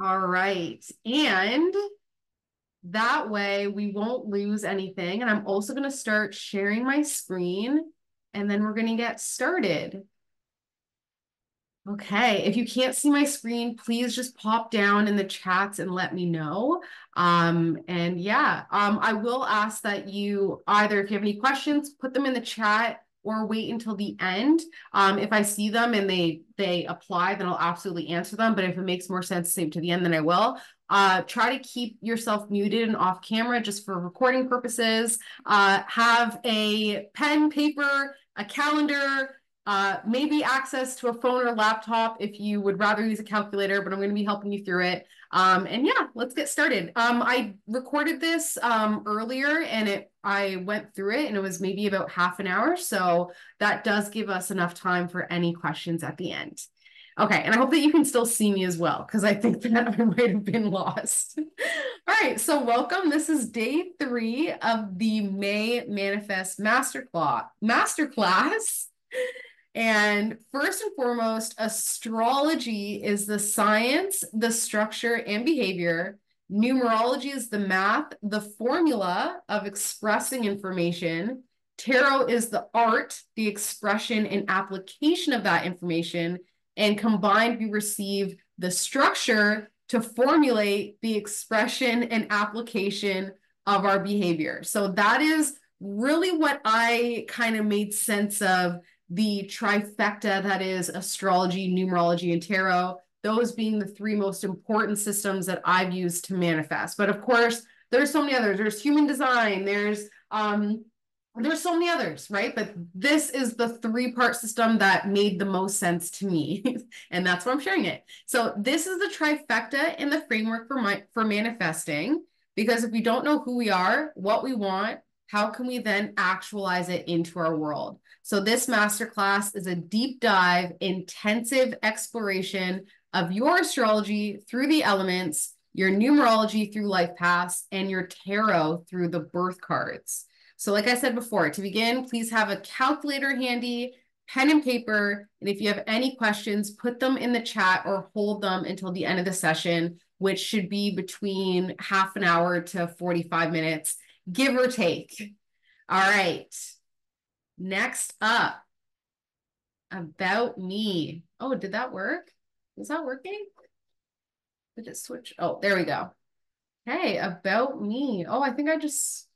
All right. And that way we won't lose anything. And I'm also going to start sharing my screen and then we're going to get started. Okay, if you can't see my screen, please just pop down in the chats and let me know. And yeah, I will ask that you either, if you have any questions, put them in the chat or wait until the end. If I see them and they apply, then I'll absolutely answer them. But if it makes more sense to save to the end, then I will. Try to keep yourself muted and off camera just for recording purposes. Have a pen, paper, a calendar, maybe access to a phone or laptop if you would rather use a calculator, but I'm going to be helping you through it. And yeah, let's get started. I recorded this earlier and I went through it and it was maybe about half an hour. So that does give us enough time for any questions at the end. Okay, and I hope that you can still see me as well, because I think that I might have been lost. All right, so welcome. This is day 3 of the May Manifest Masterclass. And first and foremost, astrology is the science, the structure, and behavior. Numerology is the math, the formula of expressing information. Tarot is the art, the expression and application of that information. And combined, we receive the structure to formulate the expression and application of our behavior. So that is really what I kind of made sense of the trifecta that is astrology, numerology, and tarot, those being the 3 most important systems that I've used to manifest. But of course, there's so many others. There's human design, there's so many others, right? But this is the 3-part system that made the most sense to me. And that's why I'm sharing it. So this is the trifecta in the framework for manifesting. Because if we don't know who we are, what we want, how can we then actualize it into our world? So this masterclass is a deep dive, intensive exploration of your astrology through the elements, your numerology through life paths, and your tarot through the birth cards. So like I said before, to begin, please have a calculator handy, pen and paper, and if you have any questions, put them in the chat or hold them until the end of the session, which should be between half an hour to 45 minutes, give or take. All right. Next up, about me. Oh, did that work? Is that working? Did it switch? Oh, there we go. Hey, about me. Oh, I think I just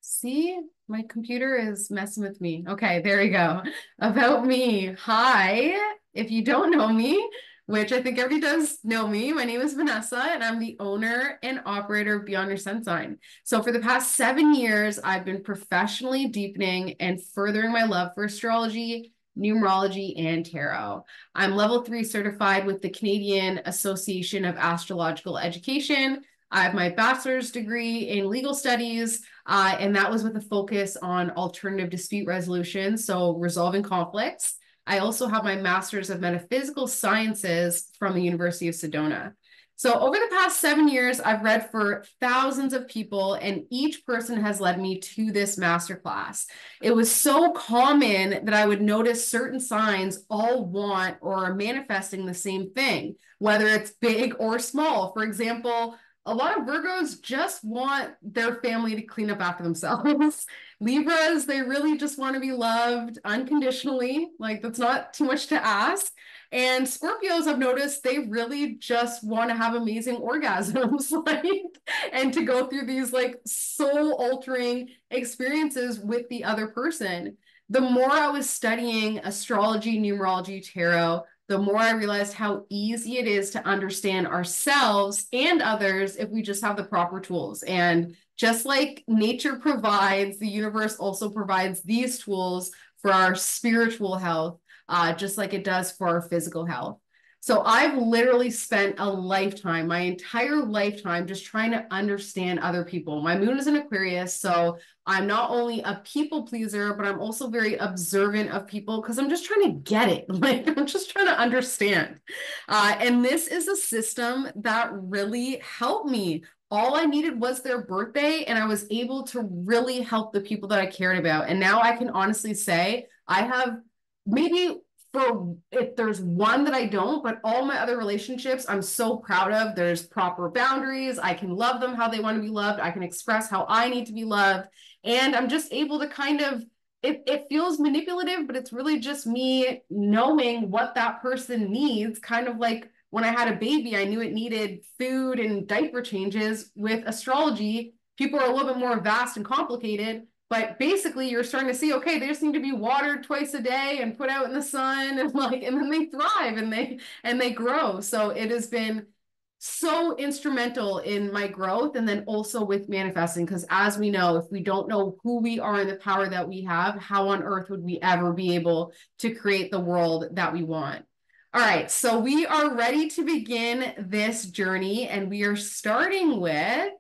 see my computer is messing with me. Okay, there we go. About me. Hi. If you don't know me, which I think everybody does know me, my name is Vanessa, and I'm the owner and operator of Beyond Your Sun Sign. So for the past 7 years, I've been professionally deepening and furthering my love for astrology, numerology, and tarot. I'm level 3 certified with the Canadian Association of Astrological Education. I have my bachelor's degree in legal studies, and that was with a focus on alternative dispute resolution, so resolving conflicts. I also have my master's of metaphysical sciences from the University of Sedona. So over the past 7 years, I've read for thousands of people, and each person has led me to this masterclass. It was so common that I would notice certain signs all want or are manifesting the same thing, whether it's big or small. For example, a lot of Virgos just want their family to clean up after themselves. Libras, they really just want to be loved unconditionally. Like, that's not too much to ask. And Scorpios, I've noticed they really just want to have amazing orgasms, like, and to go through these like soul altering experiences with the other person. The more I was studying astrology, numerology, tarot, the more I realized how easy it is to understand ourselves and others if we just have the proper tools. And just like nature provides, the universe also provides these tools for our spiritual health, just like it does for our physical health. So I've literally spent a lifetime, my entire lifetime, just trying to understand other people. My moon is in Aquarius, so I'm not only a people pleaser, but I'm also very observant of people because I'm just trying to get it. Like, I'm just trying to understand. And this is a system that really helped me. All I needed was their birthday, and I was able to really help the people that I cared about. And now I can honestly say I have maybe for if there's one that I don't, but all my other relationships I'm so proud of. There's proper boundaries. I can love them how they want to be loved. I can express how I need to be loved. And I'm just able to kind of, it feels manipulative, but it's really just me knowing what that person needs. Kind of like when I had a baby, I knew it needed food and diaper changes. With astrology, people are a little bit more vast and complicated. But basically, you're starting to see, okay, they just need to be watered twice a day and put out in the sun, and and then they thrive and they grow. So it has been so instrumental in my growth, and then also with manifesting, because as we know, if we don't know who we are and the power that we have, how on earth would we ever be able to create the world that we want? All right, so we are ready to begin this journey, and we are starting with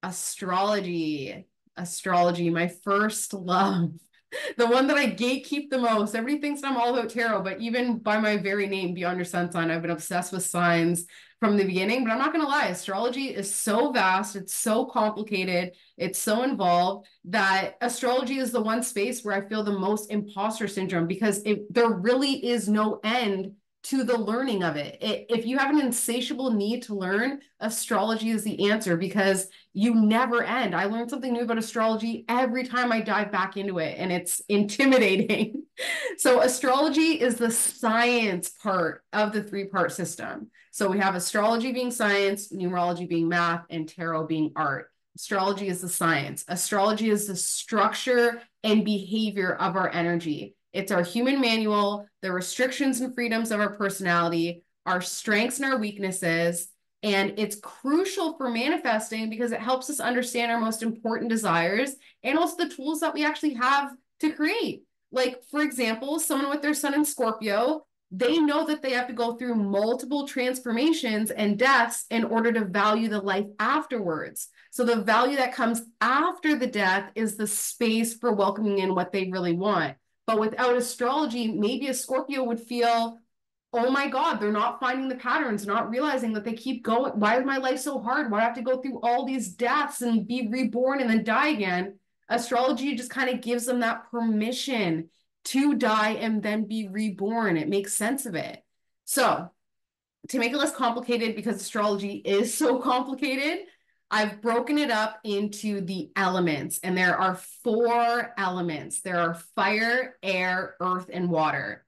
astrology. Astrology, my first love, the one that I gatekeep the most. Everybody thinks I'm all about tarot, but even by my very name, Beyond Your Sun Sign, I've been obsessed with signs from the beginning. But I'm not going to lie, astrology is so vast, it's so complicated, it's so involved, that astrology is the one space where I feel the most imposter syndrome, because there really is no end to the learning of it. If you have an insatiable need to learn, astrology is the answer, because you never end. I learn something new about astrology every time I dive back into it, and it's intimidating. So astrology is the science part of the three-part system. So we have astrology being science, numerology being math, and tarot being art. Astrology is the science. Astrology is the structure and behavior of our energy. It's our human manual, the restrictions and freedoms of our personality, our strengths and our weaknesses. And it's crucial for manifesting because it helps us understand our most important desires and also the tools that we actually have to create. Like, for example, someone with their sun in Scorpio, they know that they have to go through multiple transformations and deaths in order to value the life afterwards. So the value that comes after the death is the space for welcoming in what they really want. But without astrology, maybe a Scorpio would feel, oh my God, they're not finding the patterns, not realizing that they keep going. Why is my life so hard? Why do I have to go through all these deaths and be reborn and then die again? Astrology just kind of gives them that permission to die and then be reborn. It makes sense of it. So to make it less complicated, because astrology is so complicated, I've broken it up into the elements, and there are 4 elements. There are fire, air, earth, and water.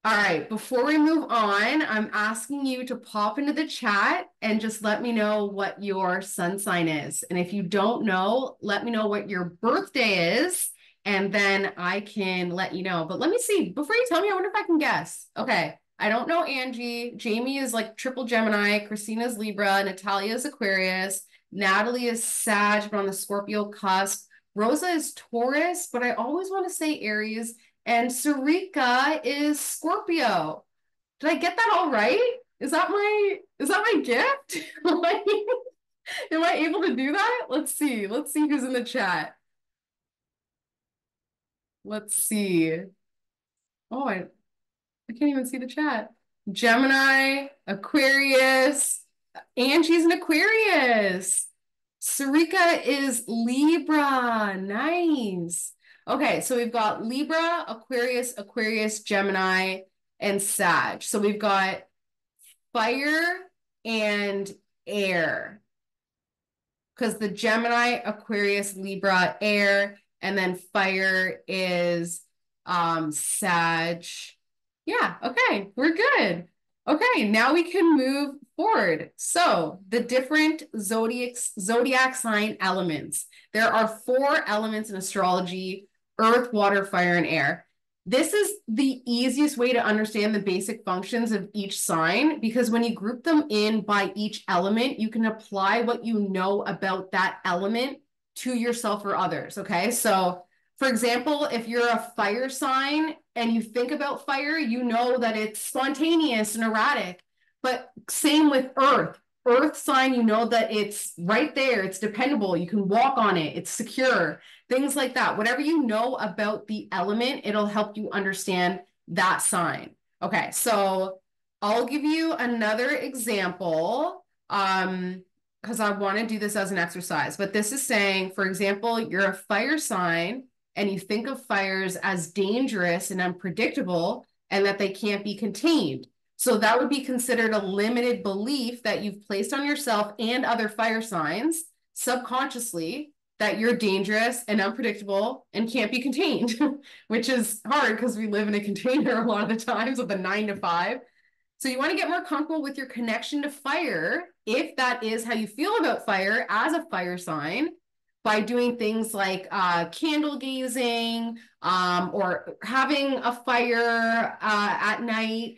All right, before we move on, I'm asking you to pop into the chat and just let me know what your sun sign is. And if you don't know, let me know what your birthday is, and then I can let you know. But let me see, before you tell me, I wonder if I can guess. Okay, I don't know Angie. Jamie is like triple Gemini. Christina's Libra. Natalia's Aquarius. Natalie is Sag, but on the Scorpio cusp. Rosa is Taurus, but I always want to say Aries. And Sarika is Scorpio. Did I get that all right? Is that my gift? Am I able to do that? Let's see. Let's see who's in the chat. Let's see. Oh, I can't even see the chat. Gemini, Aquarius. Angie's an Aquarius. Sarika is Libra. Nice. Okay, so we've got Libra, Aquarius, Gemini, and Sag. So we've got fire and air, because the Gemini, Aquarius, Libra, air, and then fire is Sag. Yeah, okay, we're good. Okay, now we can move forward. So the different zodiac sign elements. There are 4 elements in astrology: earth, water, fire, and air. This is the easiest way to understand the basic functions of each sign, because when you group them in by each element, you can apply what you know about that element to yourself or others, okay? So for example, if you're a fire sign and you think about fire, you know that it's spontaneous and erratic. But same with earth. Earth sign, you know that it's right there, it's dependable, you can walk on it, it's secure, things like that. Whatever you know about the element, it'll help you understand that sign. Okay, so I'll give you another example, because I want to do this as an exercise. But this is saying, for example, you're a fire sign and you think of fires as dangerous and unpredictable and that they can't be contained. So that would be considered a limited belief that you've placed on yourself and other fire signs subconsciously, that you're dangerous and unpredictable and can't be contained, which is hard because we live in a container a lot of the times with a 9 to 5. So you want to get more comfortable with your connection to fire, if that is how you feel about fire as a fire sign, by doing things like candle gazing, or having a fire at night,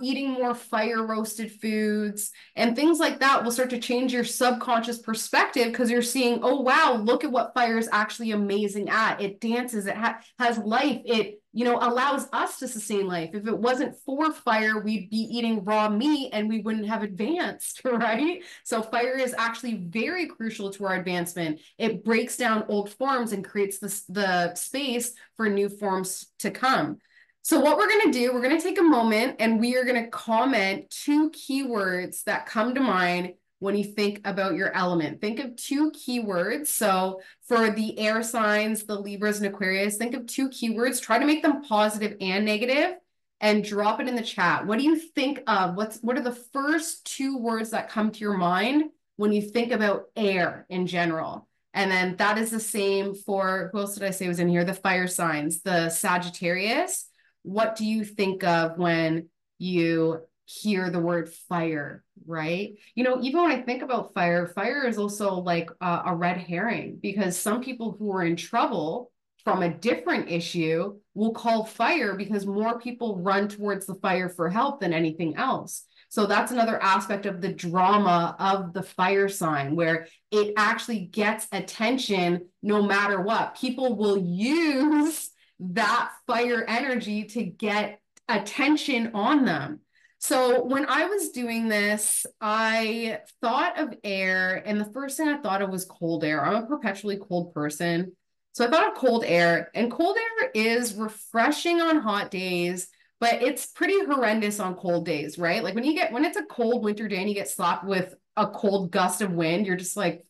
eating more fire roasted foods, and things like that will start to change your subconscious perspective, because you're seeing, oh, wow, look at what fire is actually amazing at. It dances, it has life, it allows us to sustain life. If it wasn't for fire, we'd be eating raw meat and we wouldn't have advanced, right? So fire is actually very crucial to our advancement. It breaks down old forms and creates the space for new forms to come. So what we're going to do, we're going to take a moment and we are going to comment 2 keywords that come to mind when you think about your element. Think of 2 keywords. So for the air signs, the Libras and Aquarius, think of 2 keywords. Try to make them positive and negative and drop it in the chat. What do you think of? What are the first 2 words that come to your mind when you think about air in general? And then that is the same for, who else did I say was in here? The fire signs, the Sagittarius. What do you think of when you hear the word fire, right? Even when I think about fire, fire is also like a red herring, because some people who are in trouble from a different issue will call fire because more people run towards the fire for help than anything else. So that's another aspect of the drama of the fire sign, where it actually gets attention no matter what. People will use that fire energy to get attention on them. So when I was doing this, I thought of air, and the first thing I thought of was cold air. I'm a perpetually cold person. So I thought of cold air, and cold air is refreshing on hot days, but it's pretty horrendous on cold days, right? Like when it's a cold winter day and you get slapped with a cold gust of wind, you're just like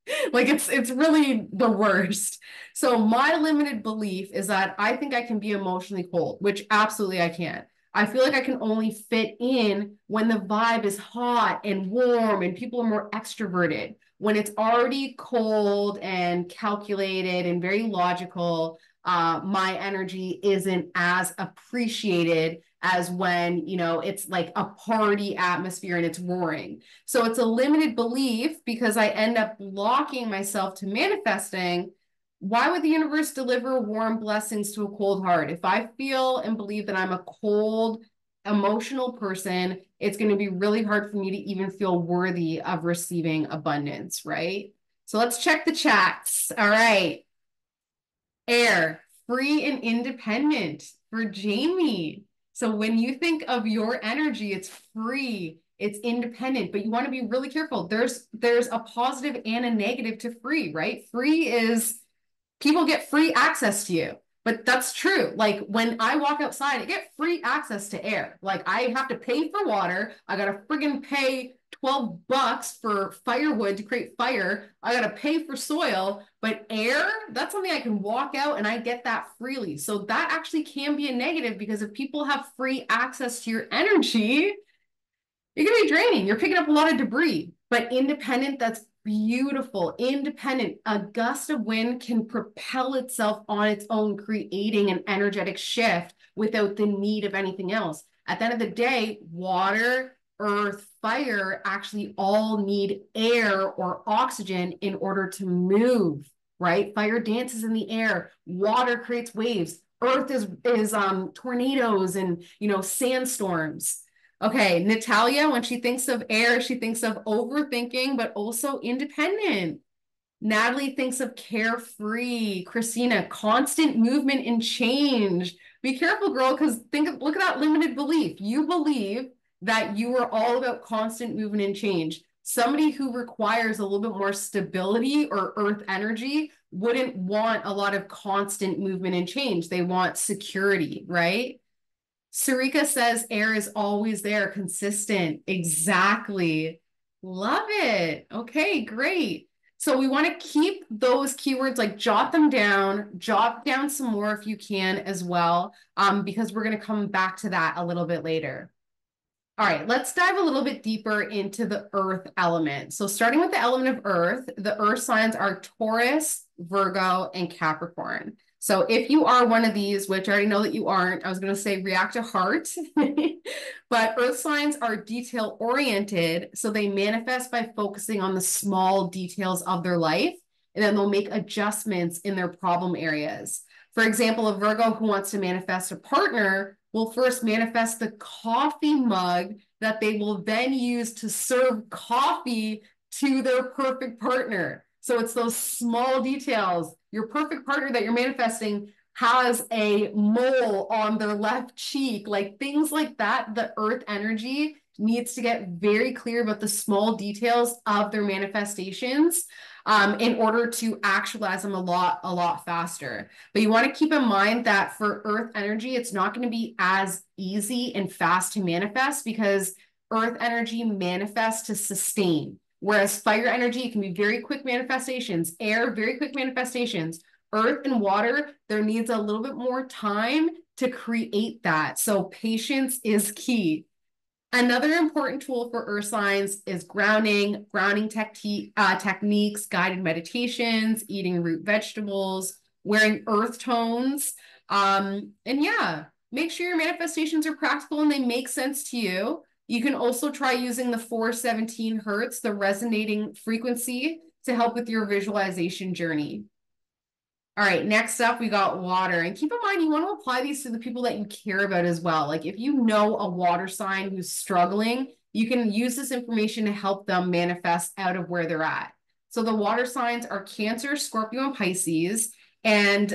it's really the worst. So my limited belief is that I think I can be emotionally cold, which absolutely I can't. I feel like I can only fit in when the vibe is hot and warm and people are more extroverted. When it's already cold and calculated and very logical, my energy isn't as appreciated as when, it's like a party atmosphere and it's roaring. So it's a limited belief because I end up blocking myself to manifesting. Why would the universe deliver warm blessings to a cold heart? If I feel and believe that I'm a cold, emotional person, it's going to be really hard for me to even feel worthy of receiving abundance, right? So let's check the chats. All right. Air, free and independent for Jamie. So when you think of your energy, it's free, it's independent, but you want to be really careful. There's a positive and a negative to free, right? Free is people get free access to you. But that's true. Like when I walk outside, I get free access to air. Like I have to pay for water. I got to friggin' pay $12 for firewood to create fire. I got to pay for soil, but air, that's something I can walk out and I get that freely. So that actually can be a negative, because if people have free access to your energy, it can be draining. You're picking up a lot of debris. But independent, that's beautiful. Independent, a gust of wind can propel itself on its own, creating an energetic shift without the need of anything else. At the end of the day, water, earth, fire actually all need air or oxygen in order to move, right? Fire dances in the air. Water creates waves. Earth is tornadoes and, sandstorms. Okay, Natalia, when she thinks of air, she thinks of overthinking, but also independent. Natalie thinks of carefree. Christina, constant movement and change. Be careful, girl, because look at that limited belief. You believe that you are all about constant movement and change. Somebody who requires a little bit more stability or earth energy wouldn't want a lot of constant movement and change. They want security, right? Sarika says air is always there, consistent. Exactly. Love it. Okay, great. So we want to keep those keywords, like jot down some more if you can as well, because we're going to come back to that a little bit later. All right, let's dive a little bit deeper into the earth element. So starting with the element of earth, the earth signs are Taurus, Virgo, and Capricorn. So if you are one of these, which I already know that you aren't, I was going to say react to heart, but earth signs are detail oriented. So they manifest by focusing on the small details of their life, and then they'll make adjustments in their problem areas. For example, a Virgo who wants to manifest a partner will first manifest the coffee mug that they will then use to serve coffee to their perfect partner. So it's those small details. Your perfect partner that you're manifesting has a mole on their left cheek, like things like that. The earth energy needs to get very clear about the small details of their manifestations in order to actualize them a lot faster. But you want to keep in mind that for earth energy, it's not going to be as easy and fast to manifest because earth energy manifests to sustain. Whereas fire energy can be very quick manifestations, air, very quick manifestations. Earth and water, there needs a little bit more time to create that. So patience is key. Another important tool for earth signs is grounding techniques, guided meditations, eating root vegetables, wearing earth tones. And yeah, make sure your manifestations are practical and they make sense to you. You can also try using the 417 hertz, the resonating frequency, to help with your visualization journey. All right, next up, we got water. And keep in mind, you want to apply these to the people that you care about as well. Like if you know a water sign who's struggling, you can use this information to help them manifest out of where they're at. So the water signs are Cancer, Scorpio, and Pisces. And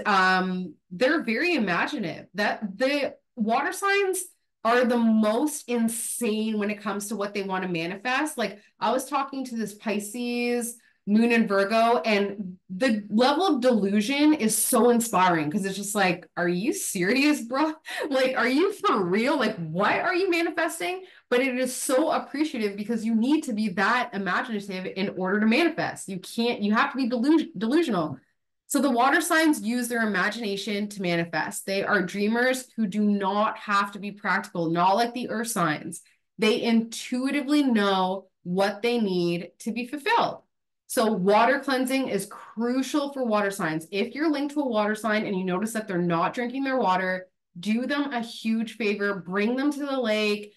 they're very imaginative. That the water signs are the most insane when it comes to what they want to manifest. Like I was talking to this Pisces Moon and Virgo, and the level of delusion is so inspiring because it's just like, are you serious, bro? Like, are you for real? Like, what are you manifesting? But it is so appreciative because you need to be that imaginative in order to manifest. You have to be delusional. So the water signs use their imagination to manifest. They are dreamers who do not have to be practical, not like the earth signs. They intuitively know what they need to be fulfilled. So water cleansing is crucial for water signs. If you're linked to a water sign and you notice that they're not drinking their water, do them a huge favor, bring them to the lake,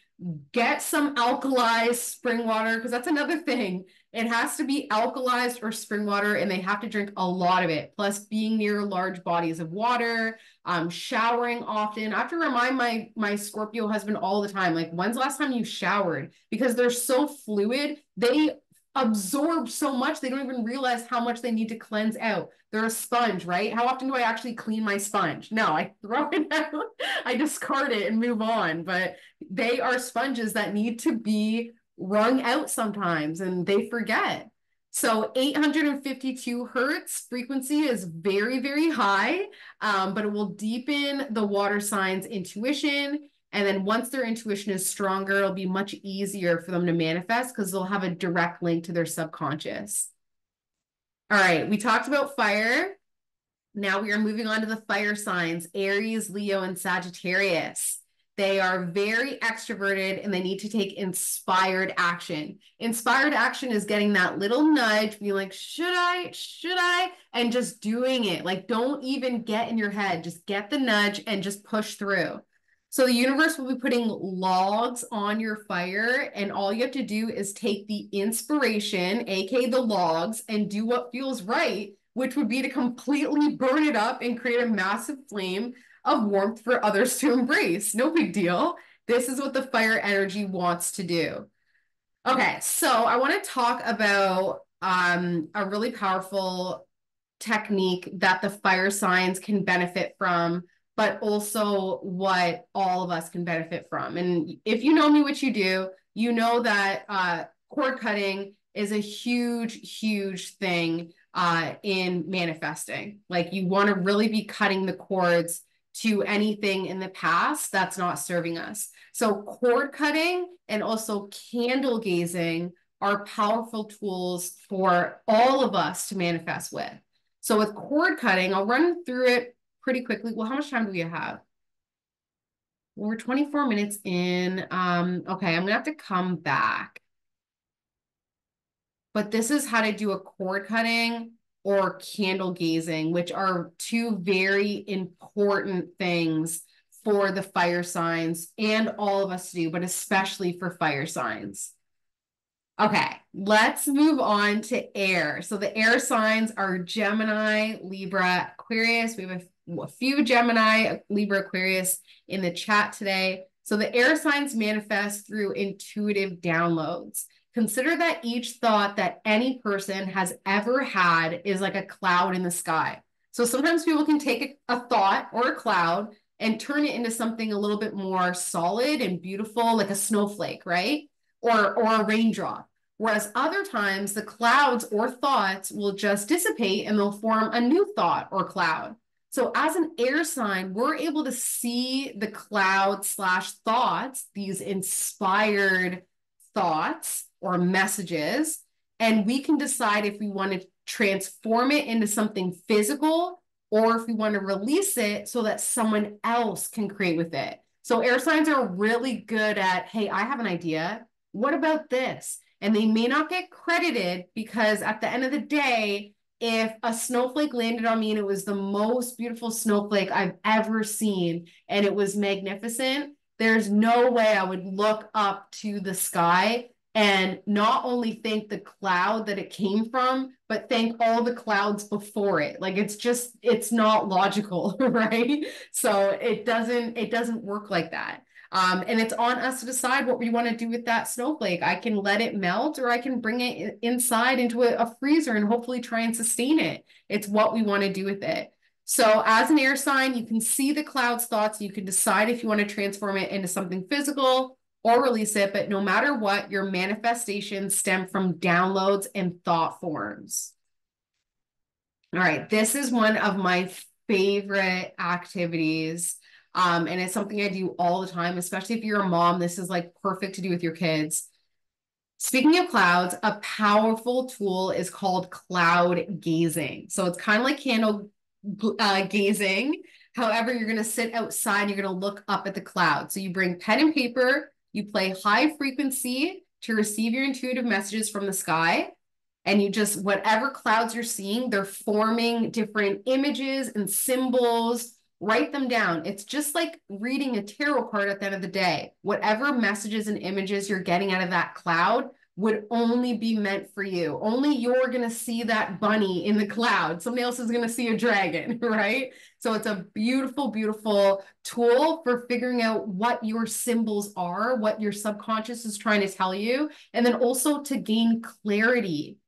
get some alkalized spring water, because that's another thing. It has to be alkalized or spring water, and they have to drink a lot of it. Plus, being near large bodies of water, showering often. I have to remind my Scorpio husband all the time, like, when's the last time you showered? Because they're so fluid, they absorb so much they don't even realize how much they need to cleanse out. They're a sponge, right? How often do I actually clean my sponge? No, I throw it out, I discard it and move on. But they are sponges that need to be wrung out sometimes and they forget. So 852 hertz frequency is very, very high, but it will deepen the water signs' intuition. And then once their intuition is stronger, it'll be much easier for them to manifest because they'll have a direct link to their subconscious. All right, we talked about fire. Now we are moving on to the fire signs, Aries, Leo, and Sagittarius. They are very extroverted and they need to take inspired action. Inspired action is getting that little nudge, being like, should I? Should I? And just doing it. Like, don't even get in your head. Just get the nudge and just push through. So the universe will be putting logs on your fire, and all you have to do is take the inspiration, aka the logs, and do what feels right, which would be to completely burn it up and create a massive flame of warmth for others to embrace. No big deal. This is what the fire energy wants to do. Okay, so I want to talk about a really powerful technique that the fire signs can benefit from, but also what all of us can benefit from. And if you know me, which you do, you know that cord cutting is a huge thing in manifesting. Like you want to really be cutting the cords to anything in the past that's not serving us. So cord cutting and also candle gazing are powerful tools for all of us to manifest with. So with cord cutting, I'll run through it pretty quickly. Well, how much time do we have? Well, we're 24 minutes in. Okay, I'm gonna have to come back. But this is how to do a cord cutting or candle gazing, which are two very important things for the fire signs and all of us to do, but especially for fire signs. Okay, let's move on to air. So the air signs are Gemini, Libra, Aquarius. We have a few Gemini, Libra, Aquarius in the chat today. So the air signs manifest through intuitive downloads. Consider that each thought that any person has ever had is like a cloud in the sky. So sometimes people can take a thought or a cloud and turn it into something a little bit more solid and beautiful, like a snowflake, right? Or a raindrop. Whereas other times the clouds or thoughts will just dissipate and they'll form a new thought or cloud. So as an air sign, we're able to see the cloud slash thoughts, these inspired thoughts or messages, and we can decide if we want to transform it into something physical or if we want to release it so that someone else can create with it. So air signs are really good at, hey, I have an idea. What about this? And they may not get credited because at the end of the day, if a snowflake landed on me and it was the most beautiful snowflake I've ever seen and it was magnificent, there's no way I would look up to the sky and not only thank the cloud that it came from, but thank all the clouds before it. Like it's not logical, right? So it doesn't work like that. And it's on us to decide what we want to do with that snowflake. I can let it melt or I can bring it inside into a freezer and hopefully try and sustain it. It's what we want to do with it. So as an air sign, you can see the cloud's thoughts. You can decide if you want to transform it into something physical or release it. But no matter what, your manifestations stem from downloads and thought forms. All right, this is one of my favorite activities. And it's something I do all the time, especially if you're a mom. This is like perfect to do with your kids. Speaking of clouds, a powerful tool is called cloud gazing. So it's kind of like candle gazing. However, you're going to sit outside, you're going to look up at the cloud. So you bring pen and paper, you play high frequency to receive your intuitive messages from the sky. And you just, whatever clouds you're seeing, they're forming different images and symbols. Write them down. It's just like reading a tarot card at the end of the day. Whatever messages and images you're getting out of that cloud would only be meant for you. Only you're going to see that bunny in the cloud. Somebody else is going to see a dragon, right? So it's a beautiful, beautiful tool for figuring out what your symbols are, what your subconscious is trying to tell you, and then also to gain clarity.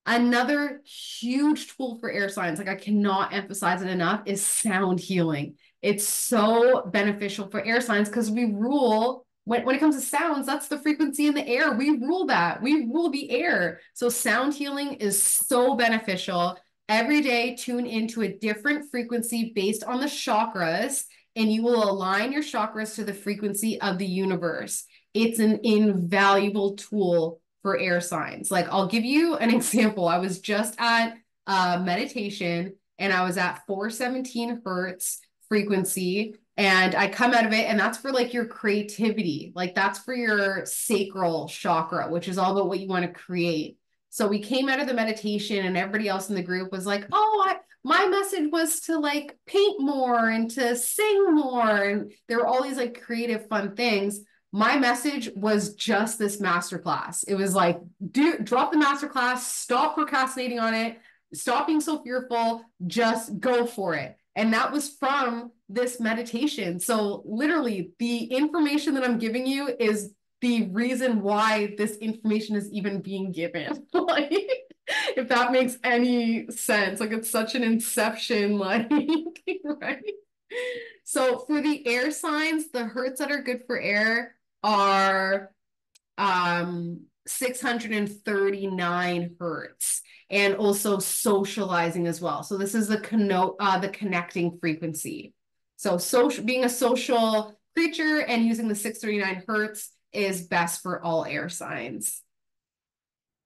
Another huge tool for air signs, like I cannot emphasize it enough, is sound healing. It's so beneficial for air signs because we rule, when it comes to sounds, that's the frequency in the air. We rule that. We rule the air. So sound healing is so beneficial. Every day, tune into a different frequency based on the chakras, and you will align your chakras to the frequency of the universe. It's an invaluable tool for air signs. Like I'll give you an example. I was just at meditation and I was at 417 hertz frequency and I come out of it and that's for like your creativity. Like that's for your sacral chakra, which is all about what you want to create. So we came out of the meditation and everybody else in the group was like, oh, my message was to like paint more and to sing more. And there were all these like creative fun things. My message was just this masterclass. It was like, drop the masterclass, stop procrastinating on it, stop being so fearful, just go for it. And that was from this meditation. So literally the information that I'm giving you is the reason why this information is even being given. Like, if that makes any sense, like it's such an inception, like, right? So for the air signs, the hertz that are good for air are 639 hertz, and also socializing as well. So this is the connecting frequency. So being a social creature and using the 639 hertz is best for all air signs.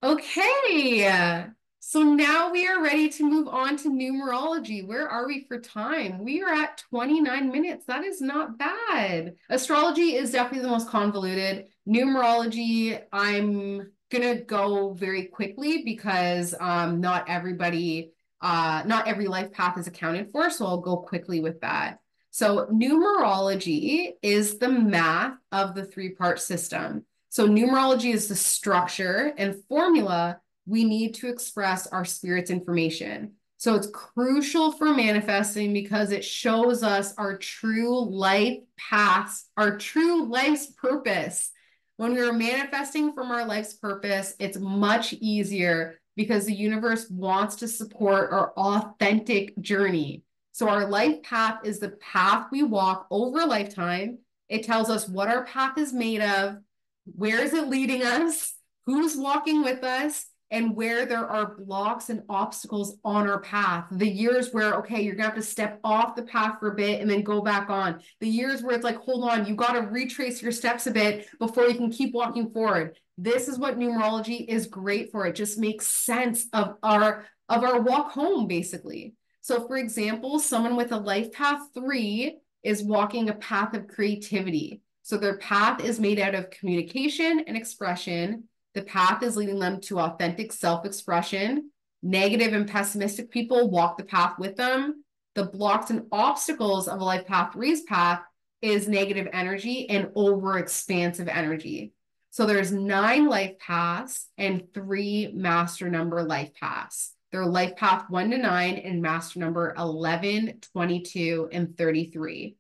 Okay. So now we are ready to move on to numerology. Where are we for time? We are at 29 minutes. That is not bad. Astrology is definitely the most convoluted. Numerology, I'm gonna go very quickly because not everybody, not every life path is accounted for. So I'll go quickly with that. So numerology is the math of the three-part system. So numerology is the structure and formula we need to express our spirit's information. So it's crucial for manifesting because it shows us our true life paths, our true life's purpose. When we're manifesting from our life's purpose, it's much easier because the universe wants to support our authentic journey. So our life path is the path we walk over a lifetime. It tells us what our path is made of, where is it leading us, who's walking with us, and where there are blocks and obstacles on our path. The years where, okay, you're gonna have to step off the path for a bit and then go back on. The years where it's like, hold on, you gotta retrace your steps a bit before you can keep walking forward. This is what numerology is great for. It just makes sense of our walk home, basically. So for example, someone with a life path 3 is walking a path of creativity. So their path is made out of communication and expression. The path is leading them to authentic self-expression. Negative and pessimistic people walk the path with them. The blocks and obstacles of a life path 3's path is negative energy and over-expansive energy. So there's 9 life paths and 3 master number life paths. They're life path 1 to 9 and master number 11, 22, and 33.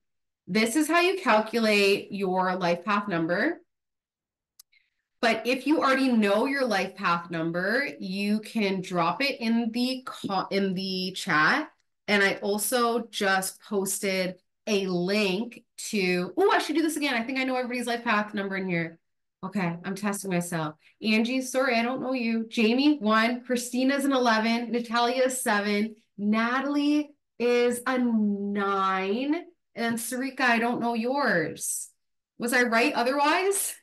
This is how you calculate your life path number. But if you already know your life path number, you can drop it in the chat. And I also just posted a link to, oh, I should do this again. I think I know everybody's life path number in here. Okay, I'm testing myself. Angie, sorry, I don't know you. Jamie, 1. Christina's an 11. Natalia is 7. Natalie is a 9. And Sarika, I don't know yours. Was I right otherwise?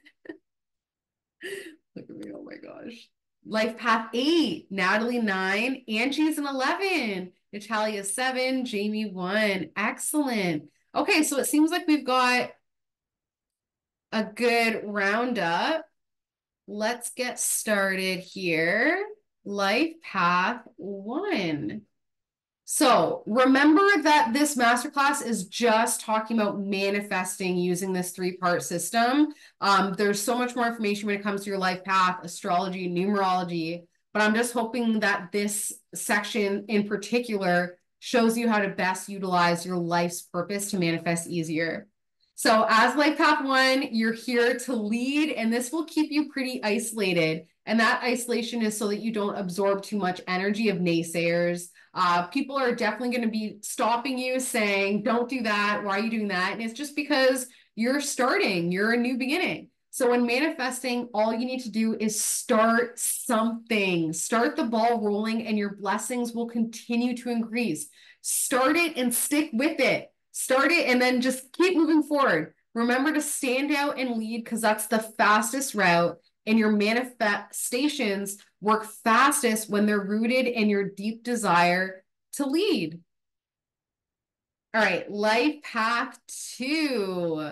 Look at me, oh my gosh. Life path 8, Natalie 9, Angie's an 11, Natalia 7, Jamie 1. Excellent. Okay, so it seems like we've got a good roundup. Let's get started here. Life path 1. So remember that this masterclass is just talking about manifesting using this 3-part system. There's so much more information when it comes to your life path, astrology, numerology, but I'm just hoping that this section in particular shows you how to best utilize your life's purpose to manifest easier. So as life path 1, you're here to lead, and this will keep you pretty isolated. And that isolation is so that you don't absorb too much energy of naysayers. People are definitely going to be stopping you saying, don't do that. Why are you doing that? And it's just because you're starting, you're a new beginning. So when manifesting, all you need to do is start something, start the ball rolling, and your blessings will continue to increase. Start it and stick with it. Start it and then just keep moving forward. Remember to stand out and lead because that's the fastest route. And your manifestations work fastest when they're rooted in your deep desire to lead. All right, life path 2.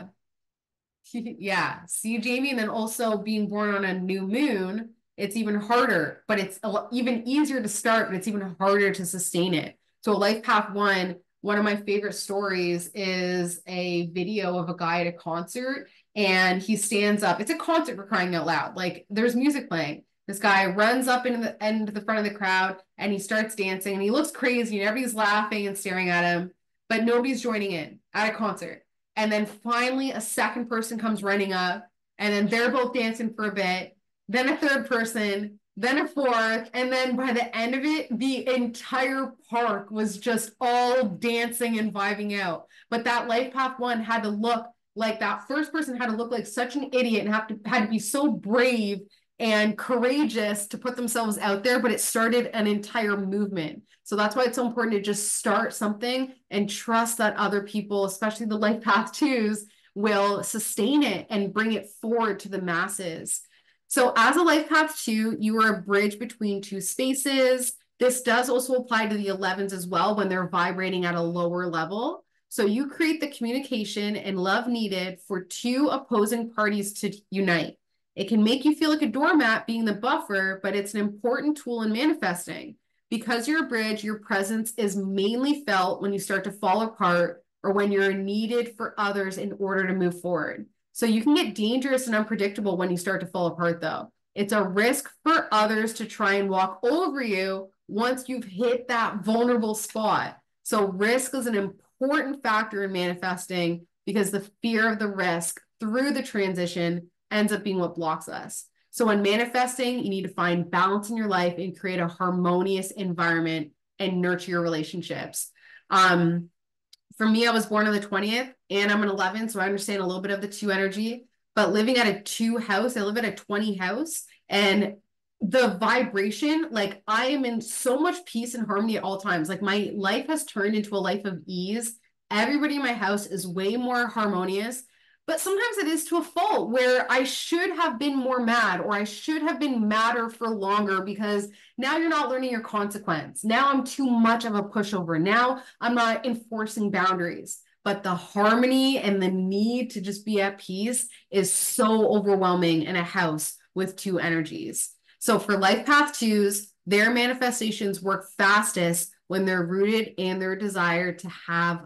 Yeah, see, Jamie, and then also being born on a new moon, it's even harder, but it's even easier to start, but it's even harder to sustain it. So life path 1, one of my favorite stories is a video of a guy at a concert and he stands up. It's a concert, for crying out loud. Like there's music playing. This guy runs up into the front of the crowd and he starts dancing and he looks crazy and everybody's laughing and staring at him, but nobody's joining in at a concert. And then finally a second person comes running up and then they're both dancing for a bit. Then a third person, then a fourth. And then by the end of it, the entire park was just all dancing and vibing out. But that life path 1 had to look like that first person had to look like such an idiot and had to be so brave and courageous to put themselves out there, but it started an entire movement. So that's why it's so important to just start something and trust that other people, especially the life path 2s, will sustain it and bring it forward to the masses. So as a life path 2, you are a bridge between two spaces. This does also apply to the 11s as well when they're vibrating at a lower level. So you create the communication and love needed for two opposing parties to unite. It can make you feel like a doormat being the buffer, but it's an important tool in manifesting. Because you're a bridge, your presence is mainly felt when you start to fall apart or when you're needed for others in order to move forward. So you can get dangerous and unpredictable when you start to fall apart, though. It's a risk for others to try and walk over you once you've hit that vulnerable spot. So risk is an important factor in manifesting because the fear of the risk through the transition ends up being what blocks us. So when manifesting, you need to find balance in your life and create a harmonious environment and nurture your relationships. For me, I was born on the 20th and I'm an 11, so I understand a little bit of the 2 energy, but living at a 2 house, I live at a 20 house, and the vibration, like I am in so much peace and harmony at all times. Like my life has turned into a life of ease. Everybody in my house is way more harmonious, but sometimes it is to a fault where I should have been more mad or I should have been madder for longer because now you're not learning your consequence. Now I'm too much of a pushover. Now I'm not enforcing boundaries. But the harmony and the need to just be at peace is so overwhelming in a house with 2 energies. So for life path 2s, their manifestations work fastest when they're rooted in their desire to have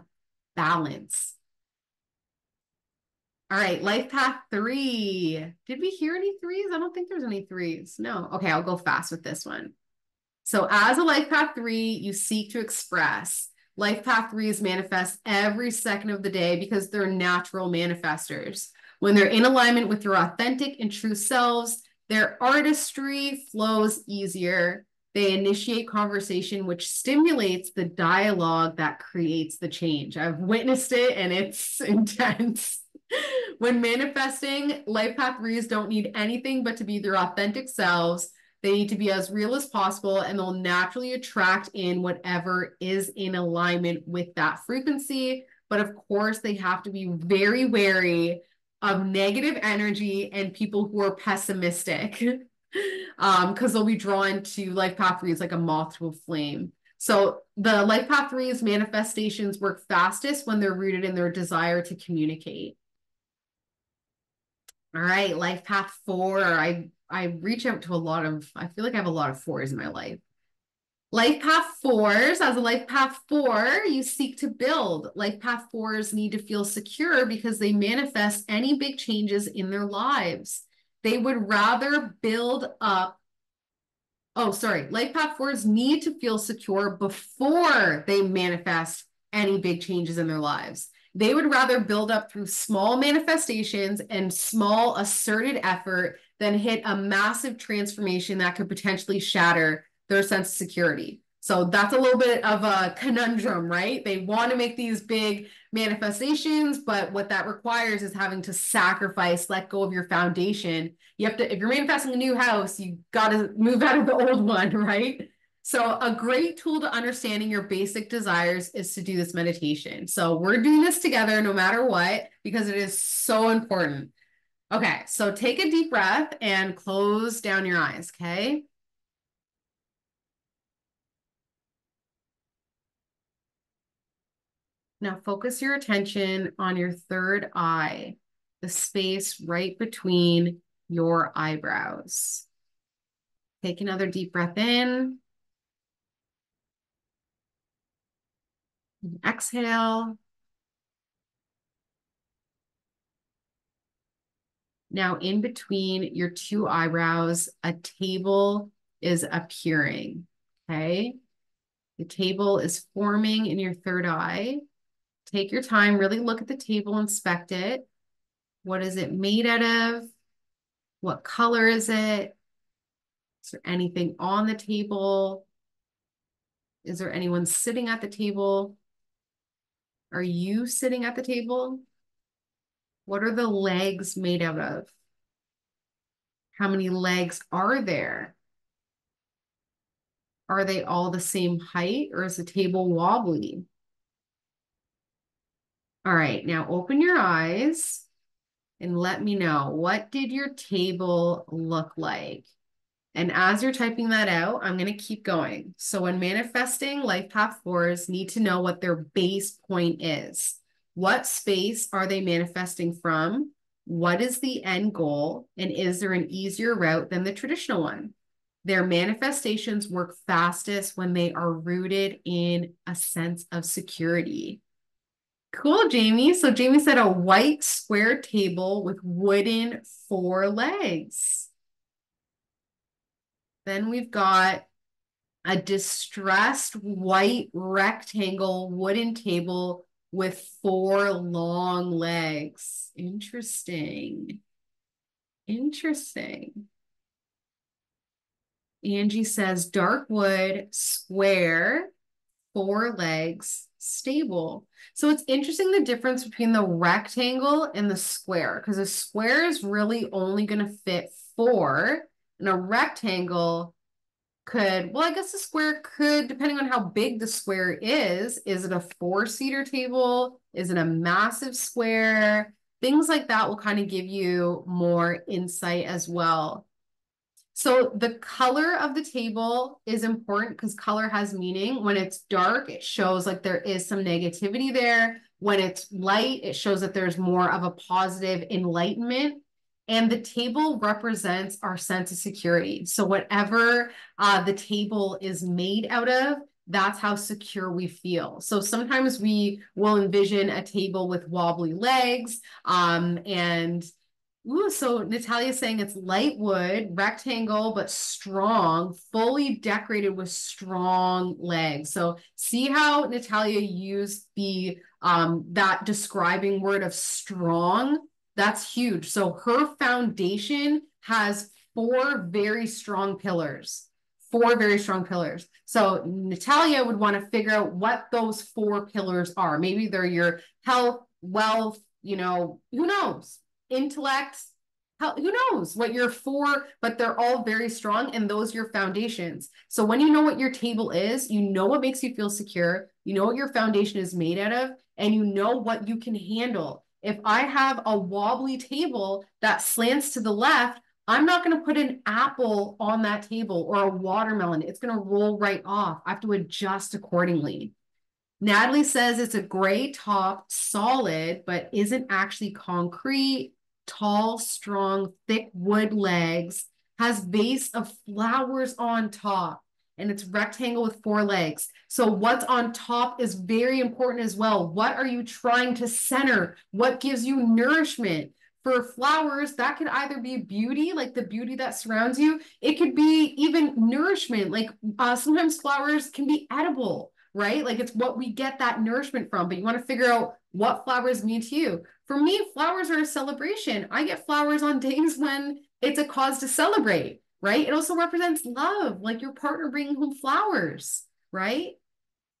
balance. All right, life path 3. Did we hear any 3s? I don't think there's any 3s. No. Okay, I'll go fast with this one. So as a life path 3, you seek to express. Life path 3s manifest every second of the day because they're natural manifestors. When they're in alignment with your authentic and true selves, their artistry flows easier. They initiate conversation, which stimulates the dialogue that creates the change. I've witnessed it and it's intense. When manifesting, life path 3s don't need anything but to be their authentic selves. They need to be as real as possible, and they'll naturally attract in whatever is in alignment with that frequency. But of course, they have to be very wary of negative energy and people who are pessimistic, because they'll be drawn to life path 3s like a moth to a flame. So the life path 3s manifestations work fastest when they're rooted in their desire to communicate. All right, life path 4. I reach out to a lot of, I feel like I have a lot of 4s in my life. Life path 4s, as a life path 4, you seek to build. Life path 4s need to feel secure because they manifest any big changes in their lives. They would rather build up. Oh, sorry. Life path 4s need to feel secure before they manifest any big changes in their lives. They would rather build up through small manifestations and small asserted effort than hit a massive transformation that could potentially shatter their sense of security. So that's a little bit of a conundrum, right? They want to make these big manifestations, but what that requires is having to sacrifice, let go of your foundation. You have to, if you're manifesting a new house, you got to move out of the old one, right? So a great tool to understanding your basic desires is to do this meditation. So we're doing this together no matter what, because it is so important. Okay, so take a deep breath and close down your eyes, okay? Now focus your attention on your third eye, the space right between your eyebrows. Take another deep breath in. And exhale. Now in between your 2 eyebrows, a table is appearing, okay? The table is forming in your third eye. Take your time, really look at the table, inspect it. What is it made out of? What color is it? Is there anything on the table? Is there anyone sitting at the table? Are you sitting at the table? What are the legs made out of? How many legs are there? Are they all the same height or is the table wobbly? All right, now open your eyes and let me know, what did your table look like? And as you're typing that out, I'm going to keep going. So when manifesting, life path fours need to know what their base point is. What space are they manifesting from? What is the end goal? And is there an easier route than the traditional one? Their manifestations work fastest when they are rooted in a sense of security. Cool, Jamie. So Jamie said a white square table with wooden 4 legs. Then we've got a distressed white rectangle wooden table with 4 long legs. Interesting. Interesting. Angie says dark wood, square, 4 legs, stable. So it's interesting the difference between the rectangle and the square, because a square is really only going to fit 4, and a rectangle could, well, I guess the square could, depending on how big the square is it a 4-seater table? Is it a massive square? Things like that will kind of give you more insight as well. So the color of the table is important because color has meaning. When it's dark, it shows like there is some negativity there. When it's light, it shows that there's more of a positive enlightenment. And the table represents our sense of security. So whatever the table is made out of, that's how secure we feel. So sometimes we will envision a table with wobbly legs and ooh, so Natalia's saying it's light wood, rectangle, but strong, fully decorated with strong legs. So see how Natalia used the that describing word of strong? That's huge. So her foundation has 4 very strong pillars. 4 very strong pillars. So Natalia would want to figure out what those 4 pillars are. Maybe they're your health, wealth, who knows? Intellect, who knows what your 4, but they're all very strong, and those are your foundations. So when you know what your table is, you know what makes you feel secure, you know what your foundation is made out of, and you know what you can handle. If I have a wobbly table that slants to the left, I'm not going to put an apple on that table or a watermelon. It's going to roll right off. I have to adjust accordingly. Natalie says it's a gray top, solid, but isn't actually concrete, tall, strong, thick wood legs, has vase of flowers on top, and it's rectangle with 4 legs. So what's on top is very important as well. What are you trying to center? What gives you nourishment? For flowers, that could either be beauty, like the beauty that surrounds you. It could be even nourishment, like sometimes flowers can be edible, right? Like it's what we get that nourishment from, but you want to figure out what flowers mean to you. For me, flowers are a celebration. I get flowers on days when it's a cause to celebrate, right? It also represents love, like your partner bringing home flowers, right?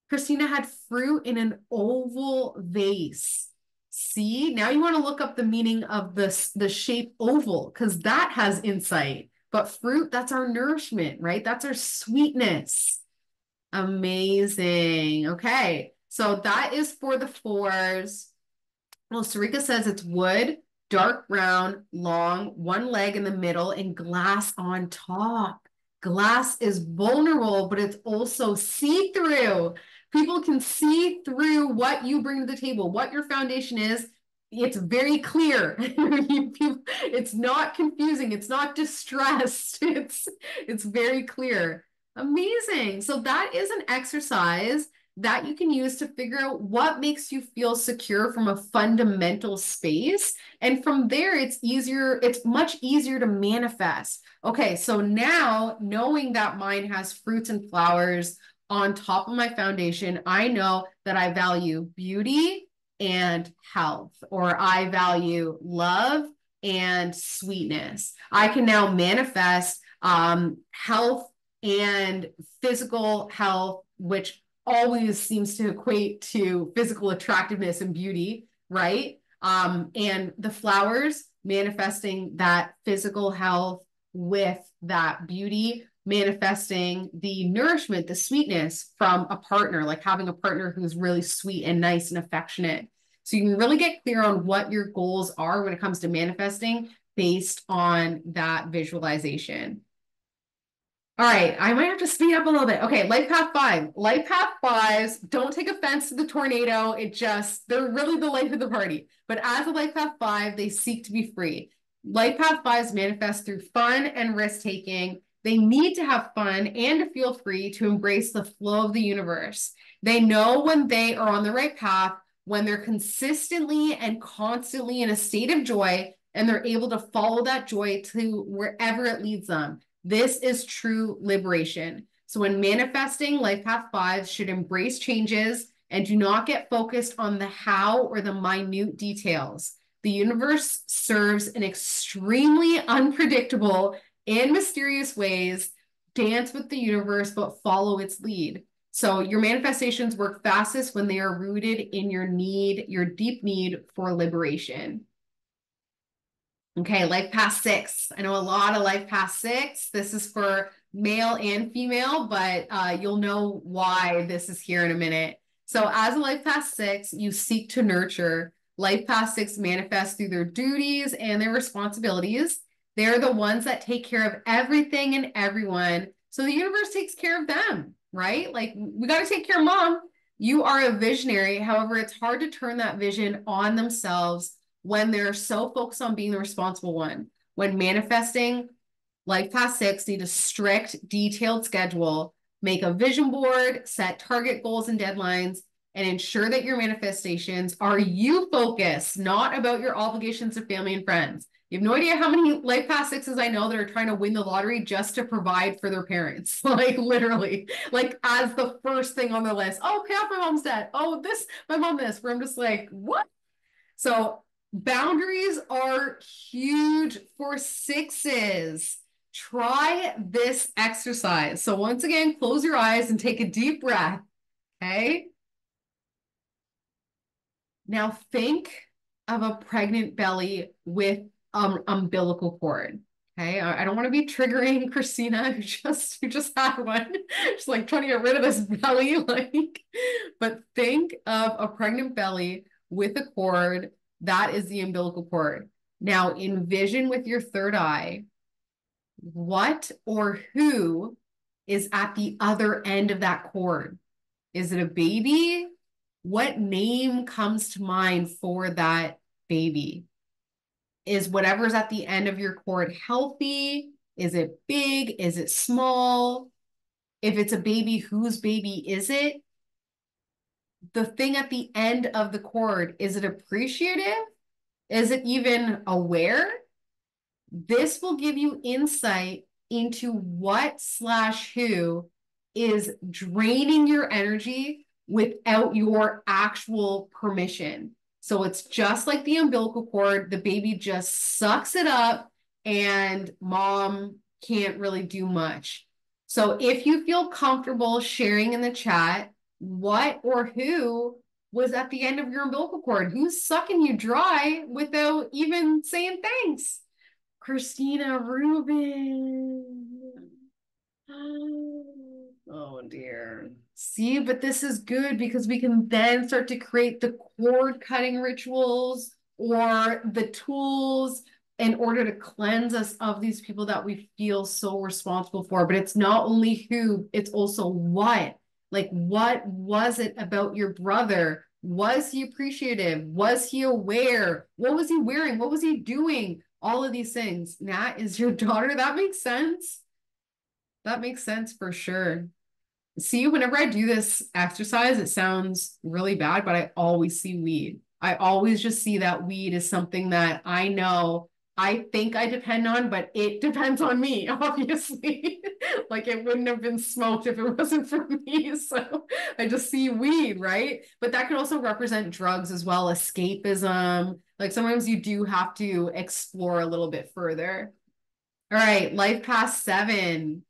Christina had fruit in an oval vase. See, now you want to look up the meaning of the shape oval because that has insight. But fruit, that's our nourishment, right? That's our sweetness. Amazing. Okay. So that is for the 4s. Well, Sarika says it's wood, dark brown, long, 1 leg in the middle, and glass on top. Glass is vulnerable, but it's also see-through. People can see through what you bring to the table, what your foundation is. It's very clear. It's not confusing. It's not distressed. It's very clear. Amazing. So that is an exercise that you can use to figure out what makes you feel secure from a fundamental space. And from there, it's much easier to manifest. Okay, so now knowing that mine has fruits and flowers on top of my foundation, I know that I value beauty and health, or I value love and sweetness. I can now manifest health and physical health, which always seems to equate to physical attractiveness and beauty, right? And the flowers manifesting that physical health with that beauty, manifesting the nourishment, the sweetness from a partner, like having a partner who's really sweet and nice and affectionate. So you can really get clear on what your goals are when it comes to manifesting based on that visualization. All right, I might have to speed up a little bit. Okay, life path 5. Life path 5s, don't take offense to the tornado. They're really the life of the party. But as a life path 5, they seek to be free. Life path 5s manifest through fun and risk taking. They need to have fun and to feel free to embrace the flow of the universe. They know when they are on the right path, when they're consistently and constantly in a state of joy, and they're able to follow that joy to wherever it leads them. This is true liberation. So when manifesting, life path 5s should embrace changes and do not get focused on the how or the minute details. The universe serves in extremely unpredictable and mysterious ways. Dance with the universe, but follow its lead. So your manifestations work fastest when they are rooted in your need, your deep need for liberation. Okay, life path 6. I know a lot of life path 6. This is for male and female, but you'll know why this is here in a minute. So as a life path 6, you seek to nurture. Life path 6 manifests through their duties and their responsibilities. They're the ones that take care of everything and everyone. So the universe takes care of them, right? Like we got to take care of mom. You are a visionary. However, it's hard to turn that vision on themselves when they're so focused on being the responsible one. When manifesting, life path 6 need a strict, detailed schedule, make a vision board, set target goals and deadlines, and ensure that your manifestations are you focused, not about your obligations to family and friends. You have no idea how many life path 6s I know that are trying to win the lottery just to provide for their parents. Like literally, like as the first thing on their list. Oh, pay off my mom's debt. Oh, this, my mom this. Where I'm just like, what? So boundaries are huge for 6s. Try this exercise. So once again, close your eyes and take a deep breath. Okay. Now think of a pregnant belly with umbilical cord. Okay, I don't want to be triggering Christina who just had one. Just like trying to get rid of this belly, like, but think of a pregnant belly with a cord. That is the umbilical cord. Now envision with your third eye what or who is at the other end of that cord. Is it a baby? What name comes to mind for that baby? Is whatever's at the end of your cord healthy? Is it big? Is it small? If it's a baby, whose baby is it? The thing at the end of the cord, is it appreciative? Is it even aware? This will give you insight into what / who is draining your energy without your actual permission. So it's just like the umbilical cord. The baby just sucks it up and mom can't really do much. So if you feel comfortable sharing in the chat, what or who was at the end of your umbilical cord? Who's sucking you dry without even saying thanks? Christina Rubin. Oh dear. See, but this is good because we can then start to create the cord cutting rituals or the tools in order to cleanse us of these people that we feel so responsible for. But it's not only who, it's also what. Like, what was it about your brother? Was he appreciative? Was he aware? What was he wearing? What was he doing? All of these things. Nat is your daughter. That makes sense. That makes sense for sure. See, whenever I do this exercise, it sounds really bad, but I always see weed. I always just see that weed is something that I know I think I depend on, but it depends on me, obviously. Like it wouldn't have been smoked if it wasn't for me. So I just see weed, right? But that can also represent drugs as well, escapism. Like sometimes you do have to explore a little bit further. All right, life path 7.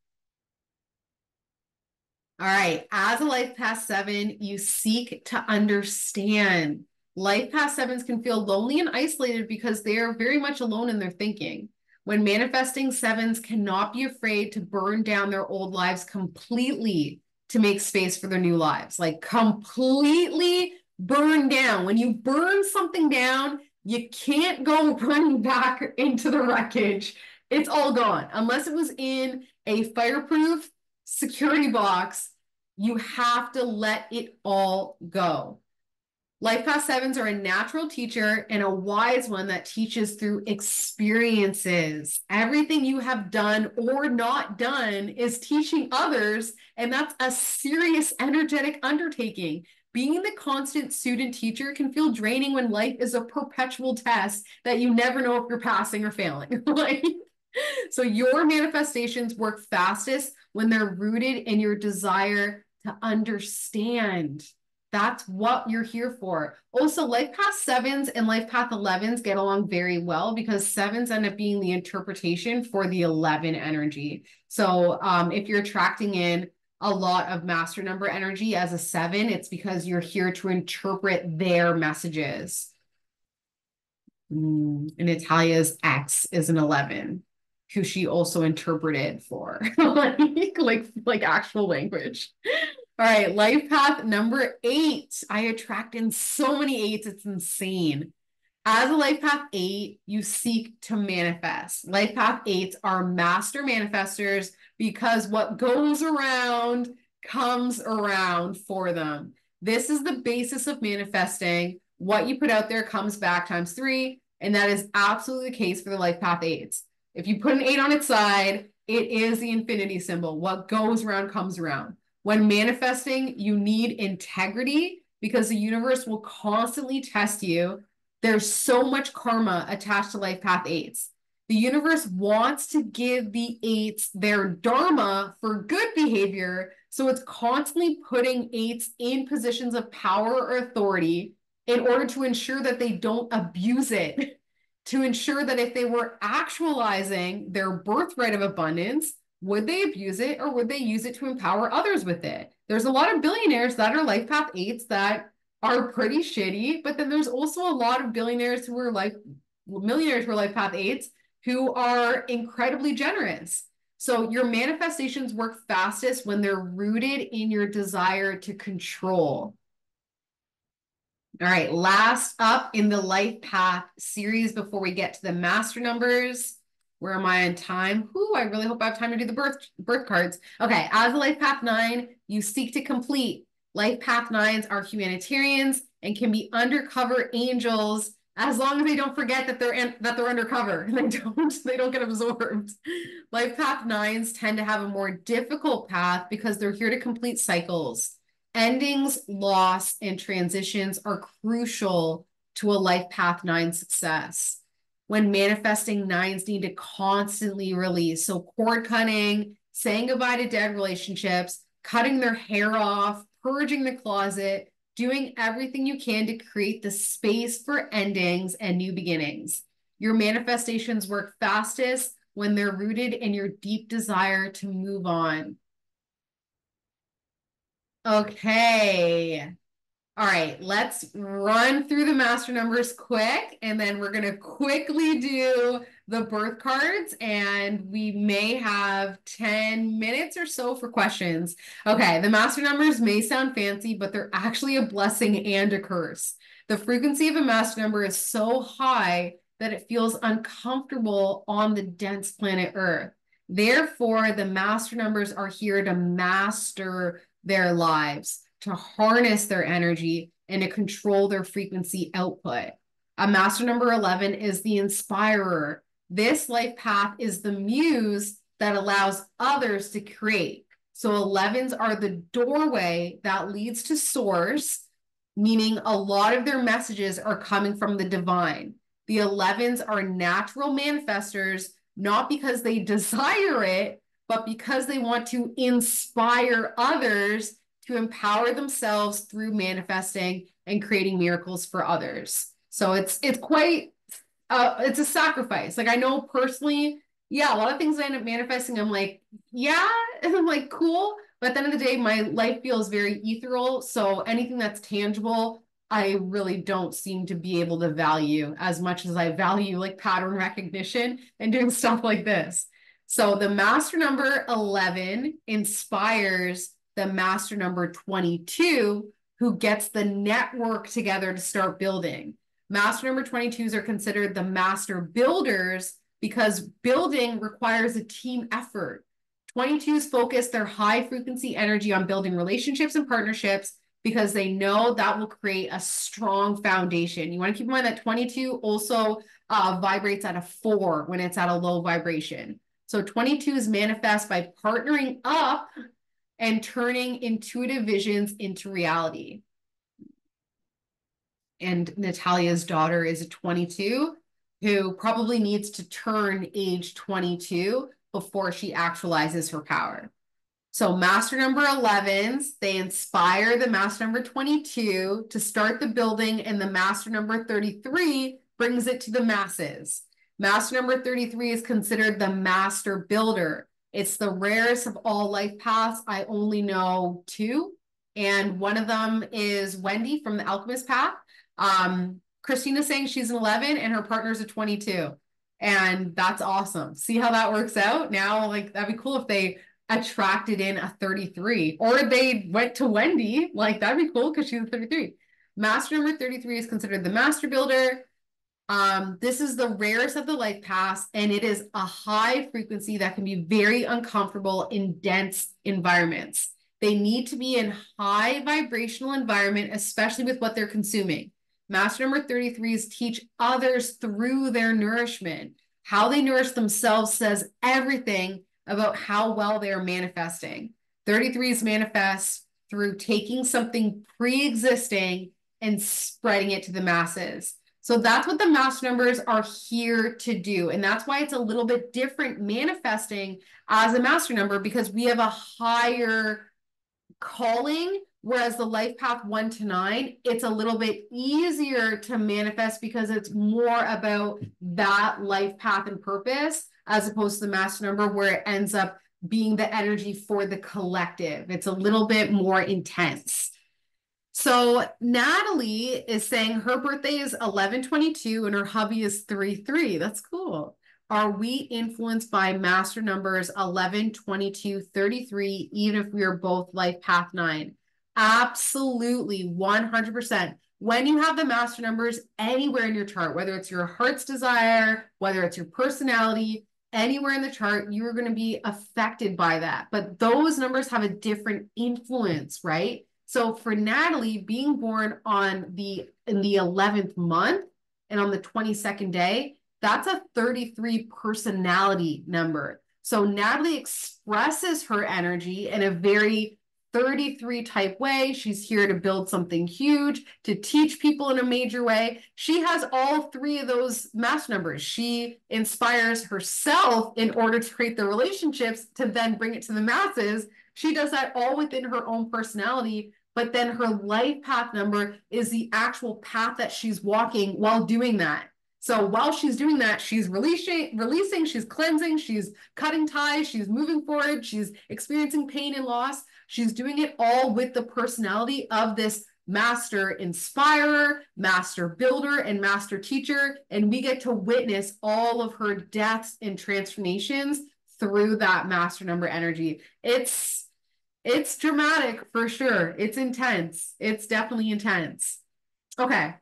All right, as a life path 7, you seek to understand. Life path 7s can feel lonely and isolated because they are very much alone in their thinking. When manifesting 7s cannot be afraid to burn down their old lives completely to make space for their new lives, like completely burn down. When you burn something down, you can't go running back into the wreckage. It's all gone. Unless it was in a fireproof security box, you have to let it all go. Life Path Sevens are a natural teacher and a wise one that teaches through experiences. Everything you have done or not done is teaching others, and that's a serious energetic undertaking. Being the constant student teacher can feel draining when life is a perpetual test that you never know if you're passing or failing. Like, so your manifestations work fastest when they're rooted in your desire to understand. That's what you're here for. Also, Life Path Sevens and Life Path 11s get along very well because sevens end up being the interpretation for the 11 energy. So if you're attracting in a lot of master number energy as a seven, it's because you're here to interpret their messages. And Natalia's ex is an 11, who she also interpreted for like actual language. All right, life path number 8. I attract in so many 8s, it's insane. As a life path 8, you seek to manifest. Life path 8s are master manifestors because what goes around comes around for them. This is the basis of manifesting. What you put out there comes back times 3, and that is absolutely the case for the life path 8s. If you put an 8 on its side, it is the infinity symbol. What goes around comes around. When manifesting, you need integrity because the universe will constantly test you. There's so much karma attached to life path 8s. The universe wants to give the 8s their dharma for good behavior, so it's constantly putting 8s in positions of power or authority in order to ensure that they don't abuse it, to ensure that if they were actualizing their birthright of abundance, would they abuse it or would they use it to empower others with it? There's a lot of billionaires that are life path 8s that are pretty shitty, but then there's also a lot of billionaires who are like millionaires who are life path 8s who are incredibly generous. So your manifestations work fastest when they're rooted in your desire to control. All right, last up in the life path series before we get to the master numbers. Where am I on time? Ooh, I really hope I have time to do the birth cards. Okay, as a life path 9, you seek to complete. Life path 9s are humanitarians and can be undercover angels as long as they don't forget that they're undercover and they don't get absorbed. Life path 9s tend to have a more difficult path because they're here to complete cycles. Endings, loss, and transitions are crucial to a life path 9 success. When manifesting, 9s need to constantly release. So cord cutting, saying goodbye to dead relationships, cutting their hair off, purging the closet, doing everything you can to create the space for endings and new beginnings. Your manifestations work fastest when they're rooted in your deep desire to move on. Okay. All right, let's run through the master numbers quick, and then we're going to quickly do the birth cards, and we may have 10 minutes or so for questions. Okay, the master numbers may sound fancy, but they're actually a blessing and a curse. The frequency of a master number is so high that it feels uncomfortable on the dense planet Earth. Therefore, the master numbers are here to master their lives, to harness their energy, and to control their frequency output. A master number 11 is the inspirer. This life path is the muse that allows others to create. So 11s are the doorway that leads to source, meaning a lot of their messages are coming from the divine. The 11s are natural manifestors, not because they desire it, but because they want to inspire others to empower themselves through manifesting and creating miracles for others. So it's quite it's a sacrifice. Like I know personally, yeah, a lot of things I end up manifesting, I'm like, yeah, and I'm like, cool. But at the end of the day, my life feels very ethereal. So anything that's tangible, I really don't seem to be able to value as much as I value like pattern recognition and doing stuff like this. So the master number 11 inspires the master number 22, who gets the network together to start building. Master number 22s are considered the master builders because building requires a team effort. 22s focus their high frequency energy on building relationships and partnerships because they know that will create a strong foundation. You want to keep in mind that 22 also vibrates at a 4 when it's at a low vibration. So 22s manifest by partnering up and turning intuitive visions into reality. And Natalia's daughter is a 22 who probably needs to turn age 22 before she actualizes her power. So master number 11s, they inspire the master number 22 to start the building, and the master number 33 brings it to the masses. Master number 33 is considered the master builder. It's the rarest of all life paths. I only know 2, and one of them is Wendy from the Alchemist Path. Christina's saying she's an 11 and her partner's a 22. And that's awesome. See how that works out? Now, like, that'd be cool if they attracted in a 33, or they went to Wendy. Like, that'd be cool because she's a 33. Master number 33 is considered the master builder. This is the rarest of the life paths, and it is a high frequency that can be very uncomfortable in dense environments. They need to be in high vibrational environment, especially with what they're consuming. Master number 33s teach others through their nourishment. How they nourish themselves says everything about how well they are manifesting. 33s manifest through taking something pre-existing and spreading it to the masses. So that's what the master numbers are here to do. And that's why it's a little bit different manifesting as a master number, because we have a higher calling, whereas the life path 1 to 9, it's a little bit easier to manifest because it's more about that life path and purpose, as opposed to the master number where it ends up being the energy for the collective. It's a little bit more intense. So Natalie is saying her birthday is 11/22 and her hubby is 3/3. That's cool. Are we influenced by master numbers 11, 22, 33, even if we are both life path 9? Absolutely, 100%. When you have the master numbers anywhere in your chart, whether it's your heart's desire, whether it's your personality, anywhere in the chart, you are going to be affected by that. But those numbers have a different influence, right? So for Natalie, being born in the 11th month and on the 22nd day, that's a 33 personality number. So Natalie expresses her energy in a very 33 type way. She's here to build something huge, to teach people in a major way. She has all 3 of those master numbers. She inspires herself in order to create the relationships to then bring it to the masses. She does that all within her own personality, but then her life path number is the actual path that she's walking while doing that. So while she's doing that, she's releasing, she's cleansing, she's cutting ties, she's moving forward, she's experiencing pain and loss. She's doing it all with the personality of this master inspirer, master builder, and master teacher. And we get to witness all of her deaths and transformations through that master number energy. It's dramatic for sure. It's intense. It's definitely intense. Okay.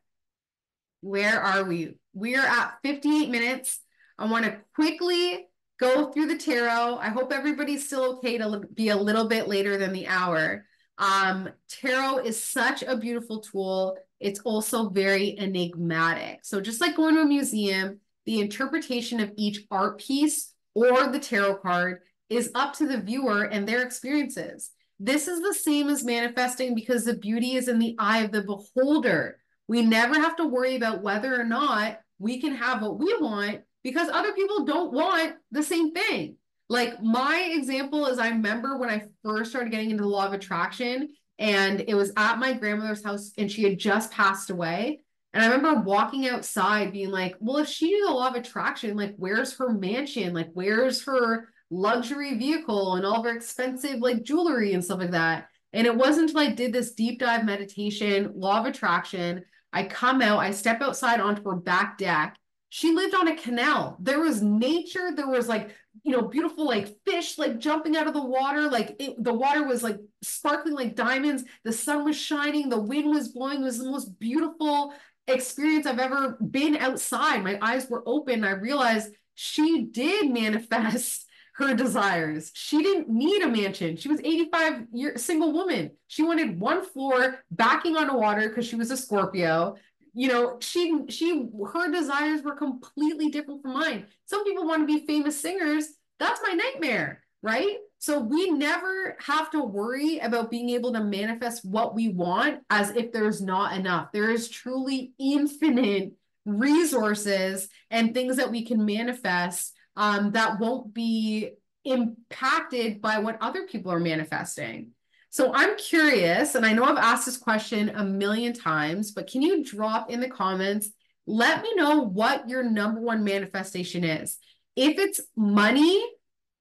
Where are we? We are at 58 minutes. I want to quickly go through the tarot. I hope everybody's still okay to be a little bit later than the hour. Tarot is such a beautiful tool. It's also very enigmatic. So just like going to a museum, the interpretation of each art piece or the tarot card is up to the viewer and their experiences. This is the same as manifesting because the beauty is in the eye of the beholder. We never have to worry about whether or not we can have what we want because other people don't want the same thing. Like my example is I remember when I first started getting into the law of attraction, and it was at my grandmother's house and she had just passed away. And I remember walking outside being like, well, if she knew the law of attraction, like where's her mansion? Like where's her luxury vehicle and all of her expensive like jewelry and stuff like that? And it wasn't until I did this deep dive meditation, law of attraction, I come out, I step outside onto her back deck. She lived on a canal. There was nature. There was like beautiful like fish like jumping out of the water. Like the water was like sparkling like diamonds. The sun was shining. The wind was blowing. It was the most beautiful experience I've ever been outside. My eyes were open. I realized she did manifest her desires. She didn't need a mansion. She was 85-year single woman. She wanted one floor backing on water because she was a Scorpio. Her desires were completely different from mine. Some people want to be famous singers. That's my nightmare, right? So we never have to worry about being able to manifest what we want as if there's not enough. There is truly infinite resources and things that we can manifest that won't be impacted by what other people are manifesting. So I'm curious, and I know I've asked this question a million times, but can you drop in the comments, let me know what your number one manifestation is. If it's money,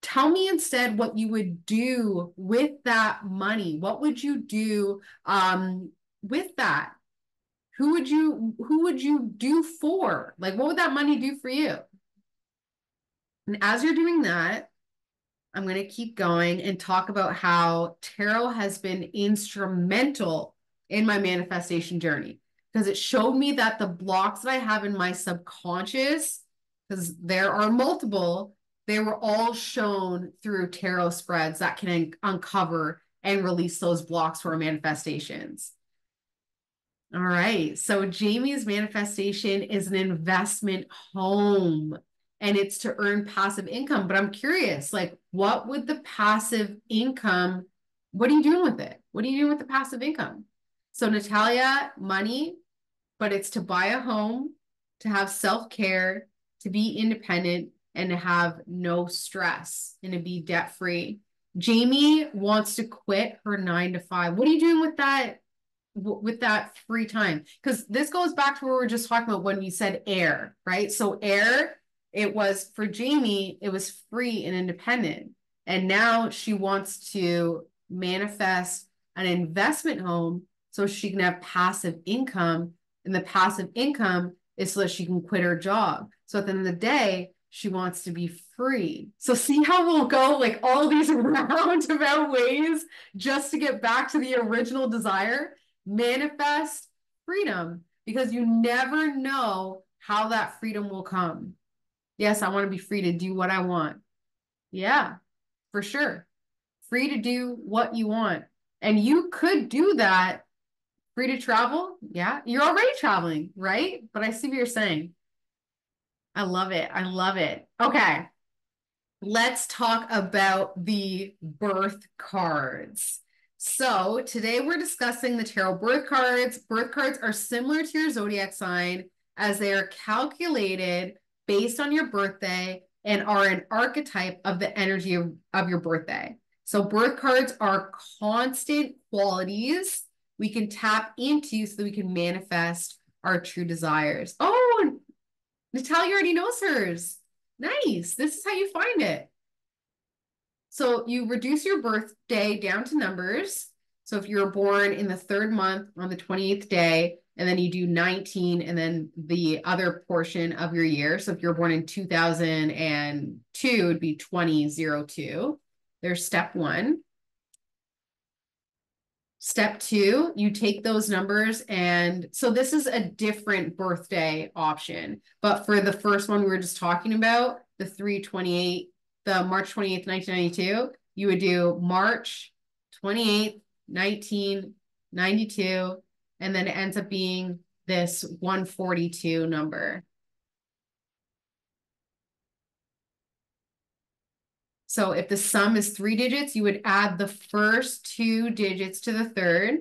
tell me instead what you would do with that money. What would you do with that? Who would you do for? Like, what would that money do for you? And as you're doing that, I'm going to keep going and talk about how tarot has been instrumental in my manifestation journey because it showed me that the blocks that I have in my subconscious, because there are multiple, they were all shown through tarot spreads that can uncover and release those blocks for manifestations. All right. So Jamie's manifestation is an investment home and it's to earn passive income. But I'm curious, like, what would the passive income, what are you doing with it? What are you doing with the passive income? So Natalia, money, but it's to buy a home, to have self-care, to be independent, and to have no stress and to be debt-free. Jamie wants to quit her 9 to 5. What are you doing with that free time? Because this goes back to what we were just talking about when we said air, right? So air, it was for Jamie, it was free and independent. And now she wants to manifest an investment home so she can have passive income. And the passive income is so that she can quit her job. So at the end of the day, she wants to be free. So see how we'll go like all these roundabout ways just to get back to the original desire? Manifest freedom because you never know how that freedom will come. Yes, I want to be free to do what I want. Yeah, for sure. Free to do what you want. And you could do that. Free to travel. Yeah, you're already traveling, right? But I see what you're saying. I love it. I love it. Okay. Let's talk about the birth cards. So today we're discussing the tarot birth cards. Birth cards are similar to your zodiac sign as they are calculated based on your birthday and are an archetype of the energy of your birthday. So birth cards are constant qualities we can tap into so that we can manifest our true desires. Oh, Natalia already knows hers. Nice. This is how you find it. So you reduce your birthday down to numbers. So if you're born in the 3rd month on the 28th day, and then you do 19 and then the other portion of your year. So if you're born in 2002, it would be 2002. There's step 1. Step 2, you take those numbers and so this is a different birthday option. But for the first one we were just talking about, the 3/28, the March 28th, 1992, you would do March 28th, 1992, and then it ends up being this 142 number. So if the sum is 3 digits, you would add the first 2 digits to the third.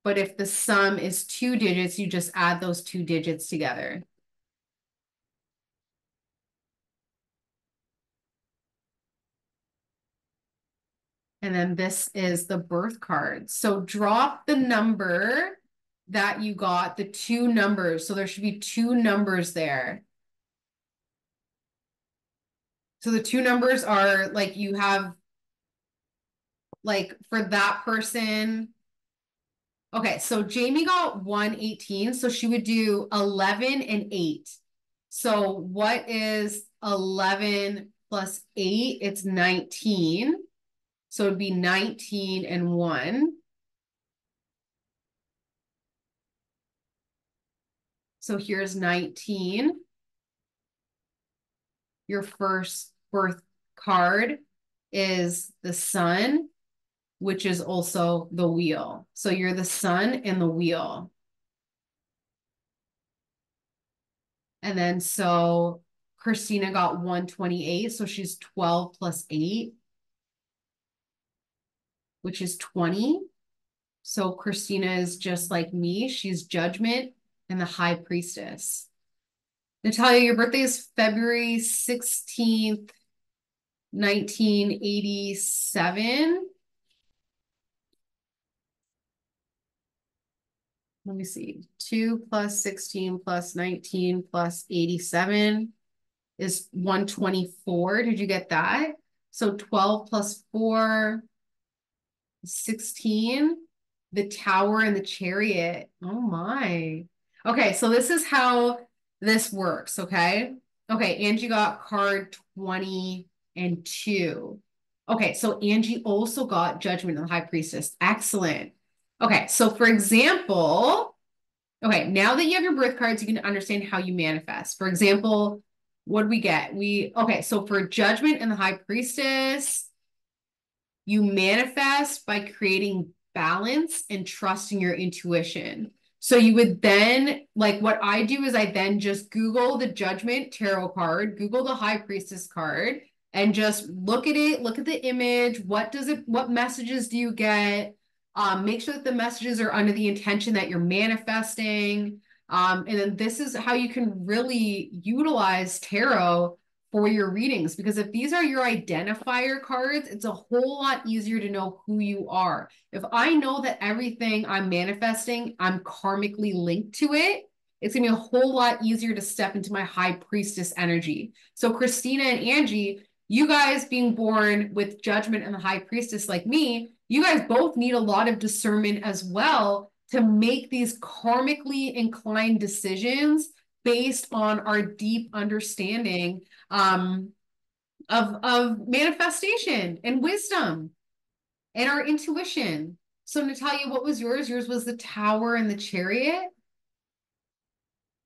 But if the sum is 2 digits, you just add those 2 digits together. And then this is the birth card. So drop the number that you got, the 2 numbers. So there should be 2 numbers there. So the 2 numbers are like you have, like for that person. Okay, so Jamie got 118, so she would do 11 and 8. So what is 11 plus 8, it's 19. So it'd be 19 and 1. So here's 19. Your first birth card is the sun, which is also the wheel. So you're the sun and the wheel. And then so Christina got 128. So she's 12 plus 8, which is 20. So Christina is just like me. She's judgment and the high priestess. Natalia, your birthday is February 16th, 1987. Let me see. 2 plus 16 plus 19 plus 87 is 124. Did you get that? So 12 plus 4, 16. The tower and the chariot. Oh my. Okay, so this is how this works, okay? Okay, Angie got card 20 and 2. Okay, so Angie also got Judgment of the High Priestess. Excellent. Okay, so for example, okay, now that you have your birth cards, you can understand how you manifest. For example, what do we get? Okay, so for Judgment and the High Priestess, you manifest by creating balance and trusting your intuition. So you would then, like what I do is I then just Google the Judgment Tarot card, Google the High Priestess card, and just look at it, look at the image. What messages do you get? Make sure that the messages are under the intention that you're manifesting. And then this is how you can really utilize tarot for your readings, because if these are your identifier cards, it's a whole lot easier to know who you are. If I know that everything I'm manifesting, I'm karmically linked to it, it's gonna be a whole lot easier to step into my high priestess energy. So Christina and Angie, you guys being born with Judgment and the high priestess like me, you guys both need a lot of discernment as well to make these karmically inclined decisions based on our deep understanding of manifestation and wisdom and our intuition. So Natalia, what was yours? Yours was the tower and the chariot.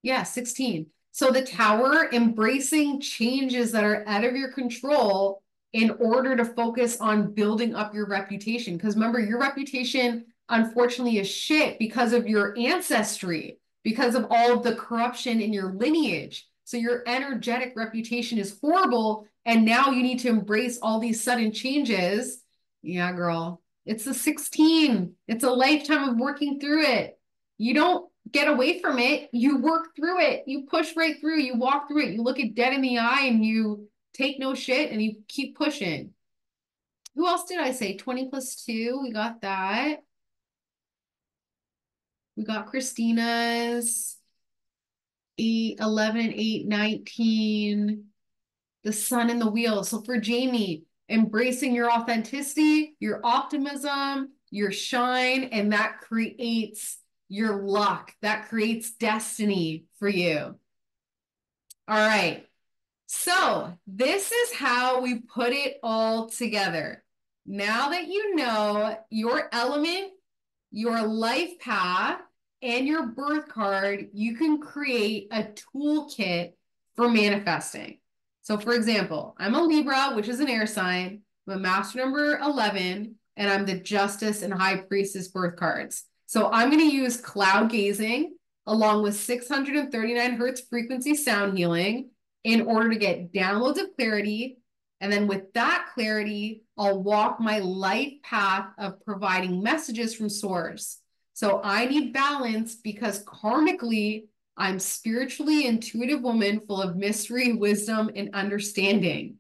Yeah, 16. So the tower, embracing changes that are out of your control in order to focus on building up your reputation. Because remember, your reputation, unfortunately, is shit because of your ancestry, because of all of the corruption in your lineage. So your energetic reputation is horrible. And now you need to embrace all these sudden changes. Yeah, girl. It's the 16. It's a lifetime of working through it. You don't get away from it. You work through it. You push right through. You walk through it. You look it dead in the eye and you take no shit and you keep pushing. Who else did I say? 20 plus 2. We got that. We got Christina's 8, 11 and 8, 19. The sun and the wheel. So for Jamie, embracing your authenticity, your optimism, your shine, and that creates your luck. That creates destiny for you. All right. So this is how we put it all together. Now that you know your element, your life path, and your birth card, you can create a toolkit for manifesting. So for example, I'm a Libra, which is an air sign. I'm a master number 11, and I'm the Justice and High Priestess birth cards. So I'm going to use cloud gazing along with 639 hertz frequency sound healing in order to get downloads of clarity. And then with that clarity, I'll walk my life path of providing messages from source. So I need balance because karmically, I'm spiritually intuitive woman full of mystery, wisdom, and understanding.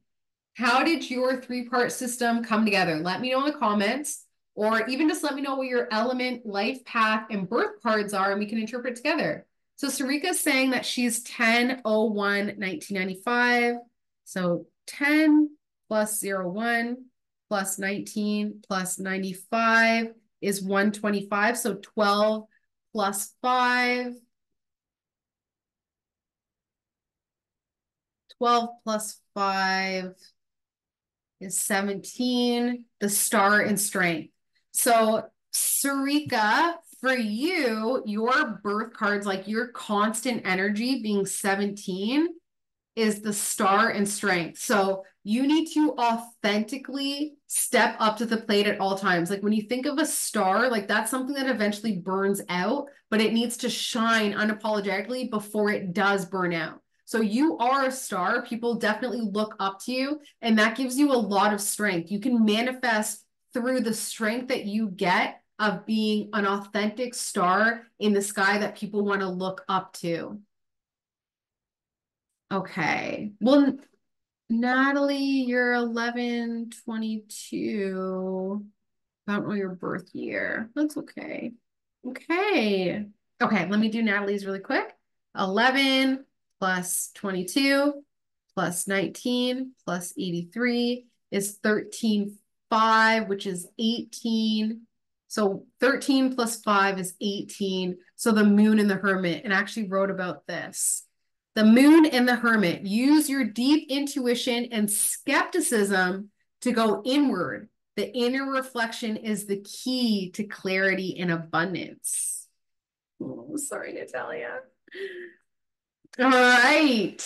How did your three-part system come together? Let me know in the comments, or even just let me know what your element, life path, and birth cards are, and we can interpret together. So Sarika's saying that she's 10/01/1995. So 10 plus 01 plus 19 plus 95 is 125. So 12 plus 5. 12 plus 5 is 17, the star in strength. So Sarika, for you, your birth cards, like your constant energy being 17 is the star in strength. So you need to authentically step up to the plate at all times. Like when you think of a star, like that's something that eventually burns out, but it needs to shine unapologetically before it does burn out. So you are a star. People definitely look up to you, and that gives you a lot of strength. You can manifest through the strength that you get of being an authentic star in the sky that people want to look up to. Okay. Well, Natalie, you're 11/22. I don't know your birth year. That's okay. Okay. Okay, let me do Natalie's really quick. 11 plus 22 plus 19 plus 83 is 13/5, which is 18. So 13 plus 5 is 18. So the moon and the hermit, and I actually wrote about this. The moon and the hermit, use your deep intuition and skepticism to go inward. The inner reflection is the key to clarity and abundance. Oh, sorry, Natalia. All right.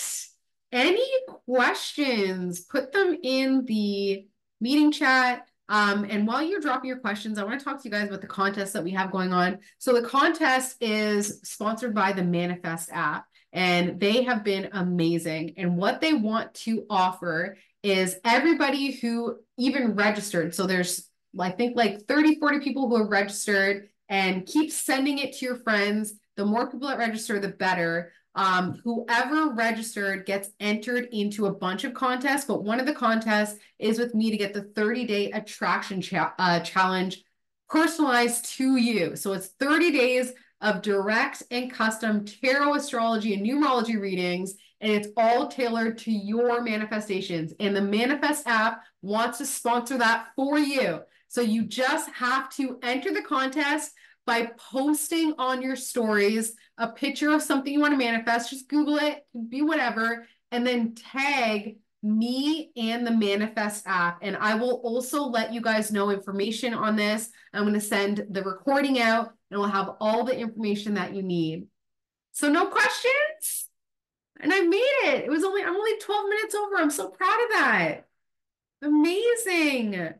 Any questions? Put them in the meeting chat. And while you're dropping your questions, I want to talk to you guys about the contest that we have going on. So the contest is sponsored by the Manifest app, and they have been amazing. And what they want to offer is everybody who even registered. So there's, I think, like 30, 40 people who have registered, and keep sending it to your friends. The more people that register, the better. Whoever registered gets entered into a bunch of contests, but one of the contests is with me to get the 30-day attraction challenge personalized to you. So it's 30 days of direct and custom tarot, astrology, and numerology readings, and it's all tailored to your manifestations. And the Manifest app wants to sponsor that for you. So you just have to enter the contest by posting on your stories a picture of something you want to manifest. Just Google it, be whatever, and then tag me and the Manifest app. And I will also let you guys know information on this. I'm going to send the recording out, and we'll have all the information that you need. So no questions? And I made it. I'm only 12 minutes over. I'm so proud of that. Amazing.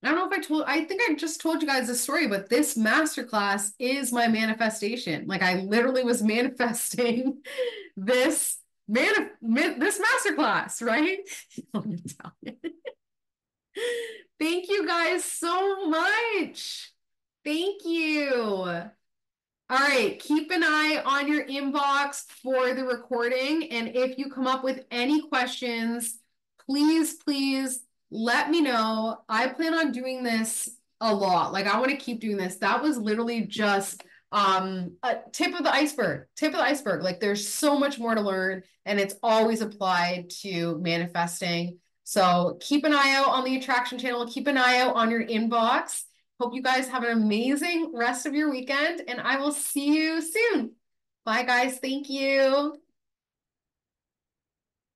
I don't know if I think I just told you guys the story, but this masterclass is my manifestation. Like I literally was manifesting this this masterclass, right? Thank you guys so much. Thank you. All right, keep an eye on your inbox for the recording. And if you come up with any questions, please let me know. I plan on doing this a lot. Like I want to keep doing this. That was literally just a tip of the iceberg. Tip of the iceberg. Like there's so much more to learn, and it's always applied to manifesting. So keep an eye out on the attraction channel. Keep an eye out on your inbox. Hope you guys have an amazing rest of your weekend, and I will see you soon. Bye, guys. Thank you.